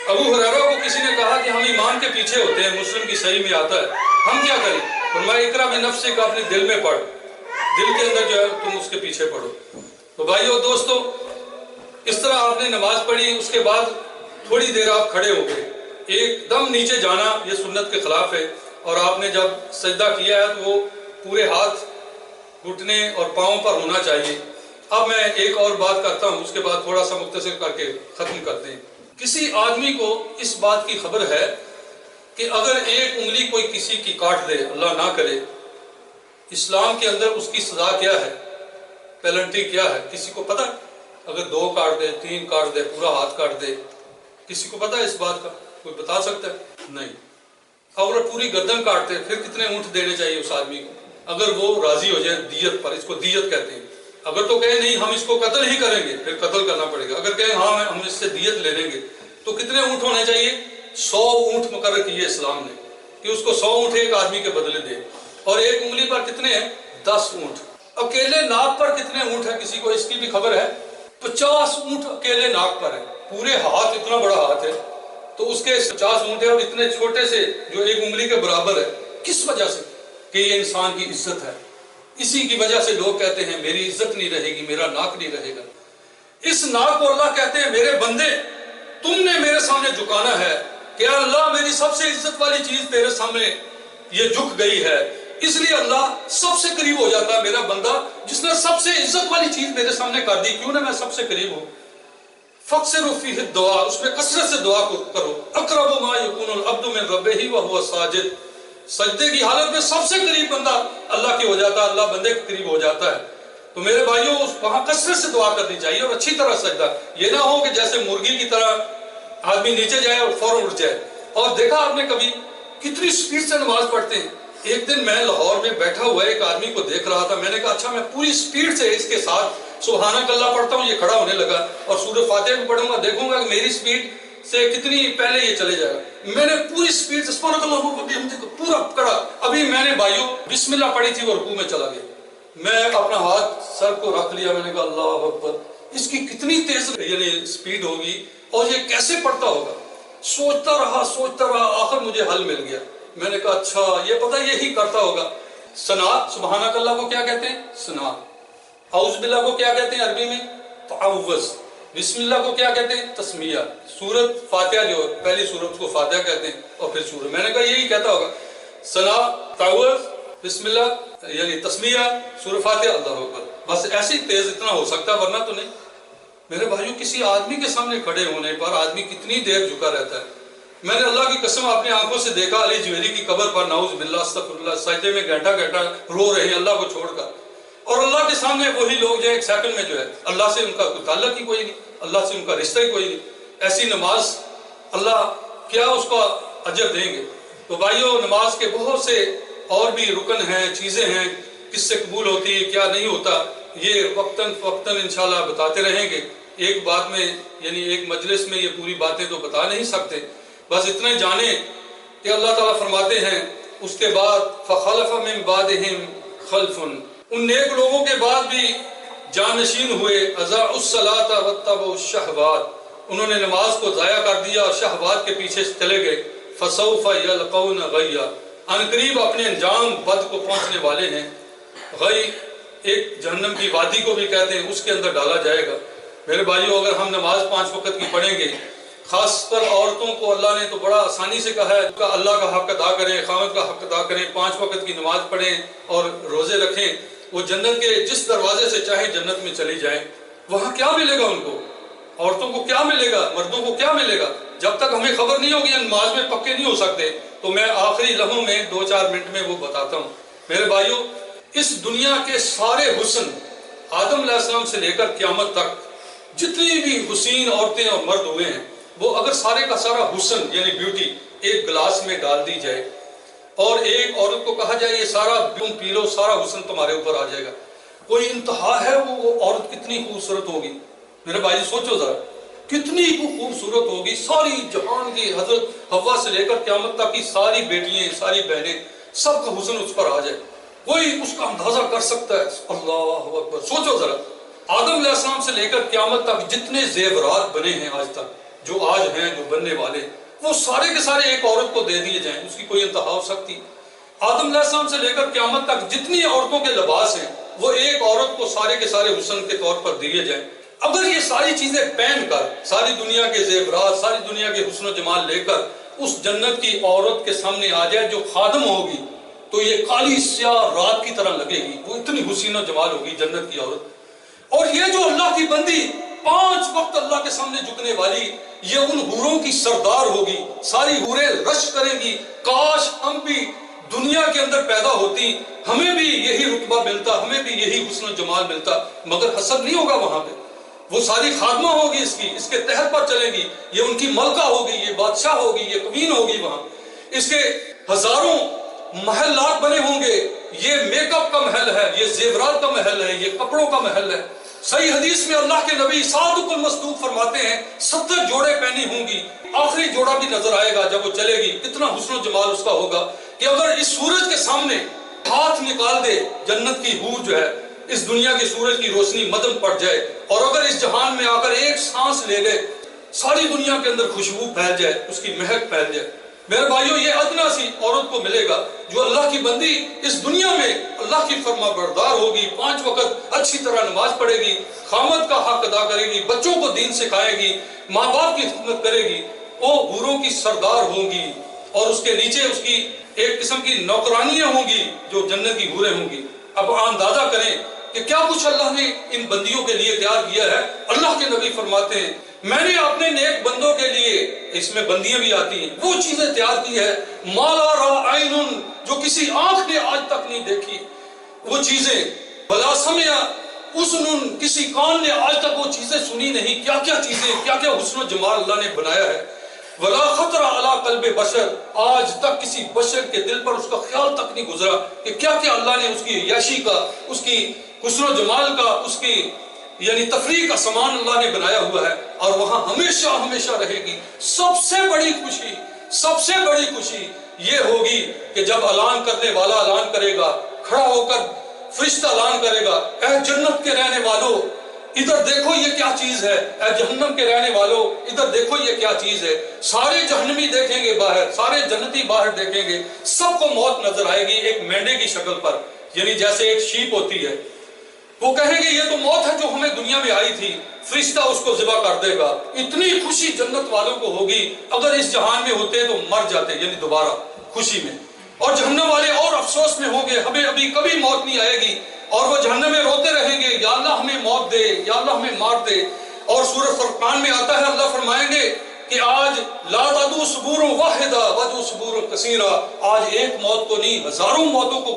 ابو ہریرہ کو کسی نے کہا کہ ہم امام کے پیچھے ہوتے ہیں، مسلم کی صحیح میں آتا ہے، ہم کیا کریں؟ فرمایا اقرأ بنفسک، اپنے دل میں پڑھ، دل کے اندر جو ہے تم اس کے پیچھے پڑھو۔ تو بھائیو دوستو، اس طرح آپ نے نماز پڑھی، اس کے بعد تھوڑی دیر آپ کھڑے ہو گئے، ایک دم نیچے جانا یہ سنت کے خلاف ہے، اور آپ نے جب سجدہ کیا ہے تو وہ پورے ہاتھ گھٹنے اور پاؤں پر ہونا چاہیے۔ اب میں ایک اور بات کرتا ہوں، اس کے بعد تھوڑا سا مختصر کر کے ختم کرتے ہیں۔ کسی آدمی کو اس بات کی خبر ہے کہ اگر ایک انگلی کوئی کسی کی کاٹ دے، اللہ نہ کرے، اسلام کے اندر اس کی سزا کیا ہے، پینلٹی کیا ہے؟ کسی کو پتہ؟ اگر 2 کاٹ دے، 3 کاٹ دے، پورا ہاتھ کاٹ دے، کسی کو پتہ ہے اس بات کا؟ کوئی بتا سکتا ہے؟ نہیں۔ اور پوری گردن کاٹتے پھر کتنے اونٹ دینے چاہیے اس آدمی کو؟ اگر وہ راضی ہو جائے دیت پر، اس کو دیت کہتے ہیں، اگر تو کہیں نہیں ہم اس کو قتل ہی کریں گے پھر قتل کرنا پڑے گا، اگر کہیں ہاں ہم اس سے دیت لے لیں گے، تو کتنے اونٹ ہونے چاہیے؟ 100 اونٹ مقرر کیے اسلام نے کہ اس کو 100 اونٹ ایک آدمی کے بدلے دے، اور ایک انگلی پر کتنے ہیں؟ 10 اونٹ۔ اکیلے ناک پر کتنے اونٹ ہیں کسی کو اس کی بھی خبر ہے؟ 50 اونٹ اکیلے ناک پر ہے، پورے ہاتھ، اتنا بڑا ہاتھ ہے تو اس کے 50 اونٹ ہے، اور اتنے چھوٹے سے جو ایک انگلی کے برابر ہے۔ کس وجہ سے؟ کہ یہ انسان کی عزت ہے، اسی کی وجہ سے لوگ کہتے ہیں میری عزت نہیں رہے گی، میرا ناک نہیں رہے گا۔ اس ناک کو اللہ کہتے ہیں میرے بندے تم نے میرے سامنے جھکانا ہے کہ اللہ میری سب سے عزت والی چیز تیرے سامنے یہ جھک گئی ہے، اس لیے اللہ سب سے قریب ہو جاتا ہے میرا بندہ جس نے سب سے عزت والی چیز میرے سامنے کر دی، کیوں نہ میں سب سے قریب ہوں۔ فَاكْثِرُوا فِيهِ الدُّعَاء، اس میں کثرت سے دعا کرو۔ اقرب ما يكون العبد من ربه وهو ساجد، سجدے کی حالت میں سب سے قریب بندہ اللہ کی ہو جاتا ہے، اللہ بندے کے قریب ہو جاتا ہے۔ تو میرے بھائیوں وہاں کثرت سے دعا کرنی چاہیے اور اچھی طرح سجدہ، یہ نہ ہو کہ جیسے مرغی کی طرح آدمی نیچے جائے اور فوراً اٹھ جائے۔ اور دیکھا آپ نے کبھی کتنی سپیڈ سے نماز پڑھتے ہیں؟ ایک دن میں لاہور میں بیٹھا ہوا ایک آدمی کو دیکھ رہا تھا، میں نے کہا اچھا میں پوری سپیڈ سے اس کے ساتھ سبحانک اللہ پڑھتا ہوں، یہ کھڑا ہونے لگا اور سورہ فاتحہ بھی پڑھوں گا، دیکھوں گا کہ میری سپیڈ سے کتنی پہلے یہ چلے جائے گا۔ میں نے پوری سپیڈ سے سبحانک اللہ پورا پڑھا، ابھی میں نے بھائیوں بسم اللہ پڑھی تھی وہ رکوع میں چلا گیا، میں اپنا ہاتھ سر کو رکھ لیا، میں نے کہا اللہ اکبر، اس کی کتنی تیز یعنی سپیڈ ہوگی اور یہ کیسے پڑھتا ہوگا۔ سوچتا رہا آخر مجھے حل مل گیا، میں نے کہا اچھا یہ پتہ یہی کرتا ہوگا۔ ثنا، سبحانک اللہ کو کیا کہتے ہیں؟ ثنا۔ اعوذ باللہ کو کیا کہتے ہیں عربی میں؟ تعوذ۔ بسم اللہ کو کیا کہتے ہیں؟ تسمیہ۔ سورت فاتحہ جو پہلی سورت کو فاتحہ کہتے ہیں اور پھر سورت، میں نے کہا یہی کہتا ہوگا، ثنا، تعوذ، بسم اللہ یعنی تسمیہ، سورہ فاتحہ، اللہ اکبر، بس ایسی تیز اتنا ہو سکتا ہے ورنہ تو نہیں۔ میرے بھائیوں کسی آدمی کے سامنے کھڑے ہونے پر آدمی کتنی دیر جھکا رہتا ہے۔ میں نے اللہ کی قسم اپنی آنکھوں سے دیکھا علی جوہری کی قبر پر نعوذ باللہ استغفر اللہ سجدے میں گھنٹہ رو رہے ہیں اللہ کو چھوڑ کر، اور اللہ کے سامنے وہی لوگ جو ایک سیکنڈ میں جو ہے اللہ سے ان کا کوئی تعلق ہی کوئی نہیں، اللہ سے ان کا رشتہ ہی کوئی نہیں، ایسی نماز اللہ کیا اس کا اجر دیں گے۔ تو بھائیوں نماز کے بہت سے اور بھی رکن ہیں، چیزیں ہیں، کس سے قبول ہوتی ہے کیا نہیں ہوتا، یہ وقتاً فوقتاً انشاءاللہ بتاتے رہیں گے۔ ایک بات میں یعنی ایک مجلس میں یہ پوری باتیں تو بتا نہیں سکتے، بس اتنے جانیں کہ اللہ تعالیٰ فرماتے ہیں اس کے بعد فخلف من بعدہم خلف، ان نیک لوگوں کے بعد بھی جانشین ہوئے، اضاعوا الصلاۃ واتبعوا الشہوات، انہوں نے نماز کو ضائع کر دیا اور شہوات کے پیچھے چلے گئے، فسوف یلقون غیا، عنقریب اپنے انجام بد کو پہنچنے والے ہیں۔ غی ایک جہنم کی وادی کو بھی کہتے ہیں، اس کے اندر ڈالا جائے گا۔ میرے بھائیوں اگر ہم نماز 5 وقت کی پڑھیں گے، خاص کر عورتوں کو اللہ نے تو بڑا آسانی سے کہا ہے اللہ کا حق ادا کریں، خاوند کا حق ادا کریں، 5 وقت کی نماز پڑھیں اور روزے رکھیں، وہ جنت کے جس دروازے سے چاہے جنت میں چلی جائیں۔ وہاں کیا ملے گا ان کو؟ عورتوں کو کیا ملے گا؟ مردوں کو کیا ملے گا؟ جب تک ہمیں خبر نہیں ہوگی نماز میں پکے نہیں ہو سکتے۔ تو میں آخری لمحوں میں 2-4 منٹ میں وہ بتاتا ہوں۔ میرے بھائیوں اس دنیا کے سارے حسن آدم علیہ السلام سے لے کر قیامت تک جتنی بھی حسین عورتیں اور مرد ہوئے ہیں، وہ اگر سارے کا سارا حسن یعنی بیوٹی ایک گلاس میں ڈال دی جائے اور ایک عورت کو کہا جائے یہ سارا تم پی لو، سارا حسن تمہارے اوپر آ جائے گا، کوئی انتہا ہے وہ عورت کتنی خوبصورت ہوگی۔ میرے بھائی سوچو ذرا کتنی خوبصورت ہوگی، ساری جہان کی حضرت حوا سے لے کر قیامت تک کی ساری بیٹیاں، ساری بہنیں، سب کا حسن اس پر آ جائے، کوئی اس کا اندازہ کر سکتا ہے؟ اللہ اکبر۔ سوچو ذرا آدم علیہ السلام سے لے کر قیامت تک جتنے زیورات بنے ہیں آج تک، جو آج ہیں جو بننے والے، وہ سارے کے سارے ایک عورت کو دے دیے جائیں، اس کی کوئی انتہا ہو سکتی؟ آدم علیہ السلام سے لے کر قیامت تک جتنی عورتوں کے لباس ہیں وہ ایک عورت کو سارے کے سارے حسن کے طور پر دیے جائیں۔ اگر یہ ساری چیزیں پہن کر ساری دنیا کے زیورات، ساری دنیا کے حسن و جمال لے کر اس جنت کی عورت کے سامنے آ جائے جو خادم ہوگی، تو یہ کالی سیاہ رات کی طرح لگے گی، وہ اتنی حسین و جمال ہوگی جنت کی عورت۔ اور یہ جو اللہ کی بندی 5 وقت اللہ کے سامنے جھکنے والی، یہ ان حوروں کی سردار ہوگی، ساری حوریں رش کریں گی، کاش ہم بھی دنیا کے اندر پیدا ہوتی، ہمیں بھی یہی رتبہ ملتا، ہمیں بھی یہی حسن و جمال ملتا، مگر حسد نہیں ہوگا وہاں پہ۔ وہ ساری خادمہ ہوگی اس کے تحت پر چلیں گی، یہ ان کی ملکہ ہوگی، یہ بادشاہ ہوگی، یہ قوین ہوگی، وہاں اس کے ہزاروں محلات بنے ہوں گے، یہ میک اپ کا محل ہے، یہ زیورات کا محل ہے، یہ کپڑوں کا محل ہے۔ صحیح حدیث میں اللہ کے نبی صادق المصدوق فرماتے ہیں 70 جوڑے پہنی ہوں گی، آخری جوڑا بھی نظر آئے گا جب وہ چلے گی، کتنا حسن و جمال اس کا ہوگا کہ اگر اس سورج کے سامنے ہاتھ نکال دے، جنت کی حور جو ہے، اس دنیا کے سورج کی روشنی مدم پڑ جائے، اور اگر اس جہان میں آ کر ایک سانس لے لے، ساری دنیا کے اندر خوشبو پھیل جائے، اس کی مہک پھیل جائے۔ میرے بھائیوں، یہ ادنا سی عورت کو ملے گا جو اللہ کی بندی اس دنیا میں اللہ کی فرما بردار ہوگی، 5 وقت اچھی طرح نماز پڑھے گی، خامد کا حق ادا کرے گی، بچوں کو دین سکھائے گی، ماں باپ کی خدمت کرے گی، وہ حوروں کی سردار ہوں گی، اور اس کے نیچے اس کی ایک قسم کی نوکرانیاں ہوں گی جو جنت کی حوریں ہوں گی۔ اب اندازہ کریں کہ کیا کچھ اللہ نے ان بندیوں کے لیے تیار کیا ہے۔ اللہ کے نبی فرماتے ہیں میں نے اپنے نیک بندوں کے لیے، اس میں بندیاں بھی آتی ہیں، وہ چیزیں تیار کی ہے مالا را عین، جو کسی آنکھ نے آج تک نہیں دیکھی، وہ چیزیں بلا سمع اذن، کسی کان نے آج تک وہ چیزیں سنی نہیں۔ کیا کیا چیزیں، کیا کیا حسن و جمال اللہ نے بنایا ہے۔ ولا خطر علی قلب بشر، آج تک کسی بشر کے دل پر اس کا خیال تک نہیں گزرا کہ کیا کیا اللہ نے اس کی عیاشی کا، اس کی حسن و جمال کا، اس کی یعنی تفریح کا سامان اللہ نے بنایا ہوا ہے، اور وہاں ہمیشہ ہمیشہ رہے گی۔ سب سے بڑی خوشی، سب سے بڑی خوشی یہ ہوگی کہ جب اعلان کرنے والا اعلان کرے گا، کھڑا ہو کر فرشتہ اعلان کرے گا، اے جنت کے رہنے والوں ادھر دیکھو یہ کیا چیز ہے، اے جہنم کے رہنے والوں ادھر دیکھو یہ کیا چیز ہے۔ سارے جہنمی دیکھیں گے باہر، سارے جنتی باہر دیکھیں گے، سب کو موت نظر آئے گی ایک مینڈے کی شکل پر، یعنی جیسے ایک شیپ ہوتی ہے۔ وہ کہیں گے یہ تو موت ہے جو ہمیں دنیا میں آئی تھی، فرشتہ اس کو ذبح کر دے گا۔ اتنی خوشی جنت والوں کو ہوگی، اگر اس جہان میں ہوتے تو مر جاتے، یعنی دوبارہ خوشی میں۔ اور جہنم والے اور افسوس میں ہوں گے، ہمیں ابھی کبھی موت نہیں آئے گی، اور وہ جہنم میں روتے رہیں گے، یا اللہ ہمیں موت دے، یا اللہ ہمیں مار دے۔ اور سورہ فرقان میں آتا ہے اللہ فرمائیں گے کہ آج لا تدعوا صبورا واحدا وادعوا صبورا کثیرا، آج ایک موت کو نہیں ہزاروں موتوں کو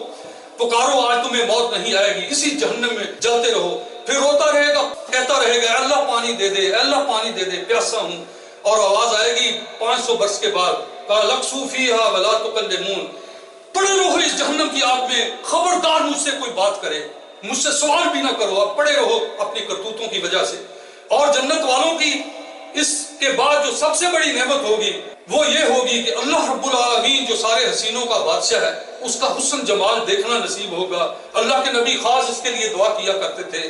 پکارو، آج تمہیں موت نہیں آئے گی، اسی جہنم میں جلتے رہو۔ پھر روتا رہے گا، کہتا رہے گا اے اللہ پانی دے دے، اے اللہ پانی دے دے، پیاسا ہوں۔ اور آواز آئے گی 500 برس کے بعد، قال اقصوا فیھا ولا تکلمون، پڑے رہو اس جہنم کی آگ میں، خبردار مجھ سے کوئی بات کرے، مجھ سے سوال بھی نہ کرو، اب پڑے رہو اپنی کرتوتوں کی وجہ سے۔ اور جنت والوں کی اس کے بعد جو سب سے بڑی نعمت ہوگی وہ یہ ہوگی کہ اللہ رب العالمین جو سارے حسینوں کا بادشاہ ہے، اس کا حسن جمال دیکھنا نصیب ہوگا۔ اللہ کے نبی خاص اس کے لیے دعا کیا کرتے تھے،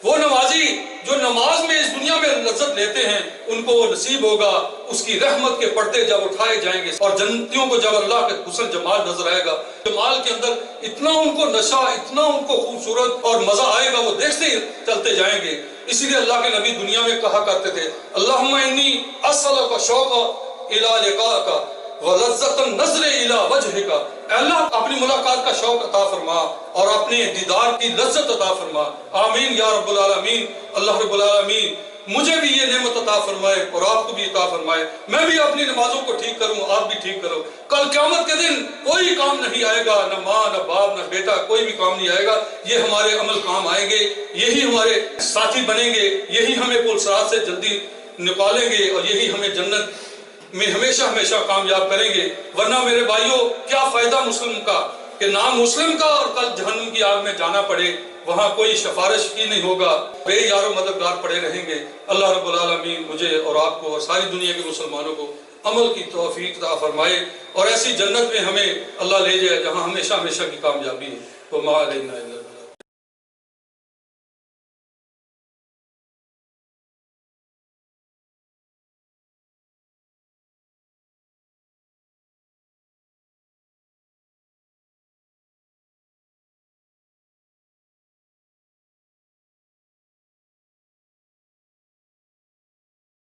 وہ نمازی جو نماز میں اس دنیا میں لذت لیتے ہیں ان کو وہ نصیب ہوگا، اس کی رحمت کے پردے جب اٹھائے جائیں گے، اور جنتیوں کو جب اللہ کے حسن جمال نظر آئے گا، جمال کے اندر اتنا ان کو نشہ، اتنا ان کو خوبصورت اور مزہ آئے گا، وہ دیکھتے ہی چلتے جائیں گے۔ اسی لیے اللہ کے نبی دنیا میں کہا کرتے تھے اللہم انی اسألک شوق الی لقائک ولذت النظر الی وجہک، اے اللہ اپنی ملاقات کا شوق عطا فرما اور اپنے دیدار کی لذت عطا فرما۔ آمین یا رب العالمین۔ اللہ رب العالمین مجھے بھی یہ نعمت عطا فرمائے اور آپ کو بھی عطا فرمائے، میں بھی اپنی نمازوں کو ٹھیک کروں، آپ بھی ٹھیک کرو۔ کل قیامت کے دن کوئی کام نہیں آئے گا، نہ ماں نہ باپ نہ بیٹا، کوئی بھی کام نہیں آئے گا، یہ ہمارے عمل کام آئیں گے، یہی ہمارے ساتھی بنیں گے، یہی ہمیں پل صراط سے جلدی نکالیں گے، اور یہی ہمیں جنت میں ہمیشہ ہمیشہ کامیاب کریں گے۔ ورنہ میرے بھائیوں کیا فائدہ مسلم کا کہ نام مسلم کا اور کل جہنم کی آگ میں جانا پڑے، وہاں کوئی سفارش کی نہیں ہوگا، بے یار و مددگار پڑے رہیں گے۔ اللہ رب العالمین مجھے اور آپ کو اور ساری دنیا کے مسلمانوں کو عمل کی توفیق عطا فرمائے، اور ایسی جنت میں ہمیں اللہ لے جائے جہاں ہمیشہ ہمیشہ کی کامیابی ہے۔ وما علینا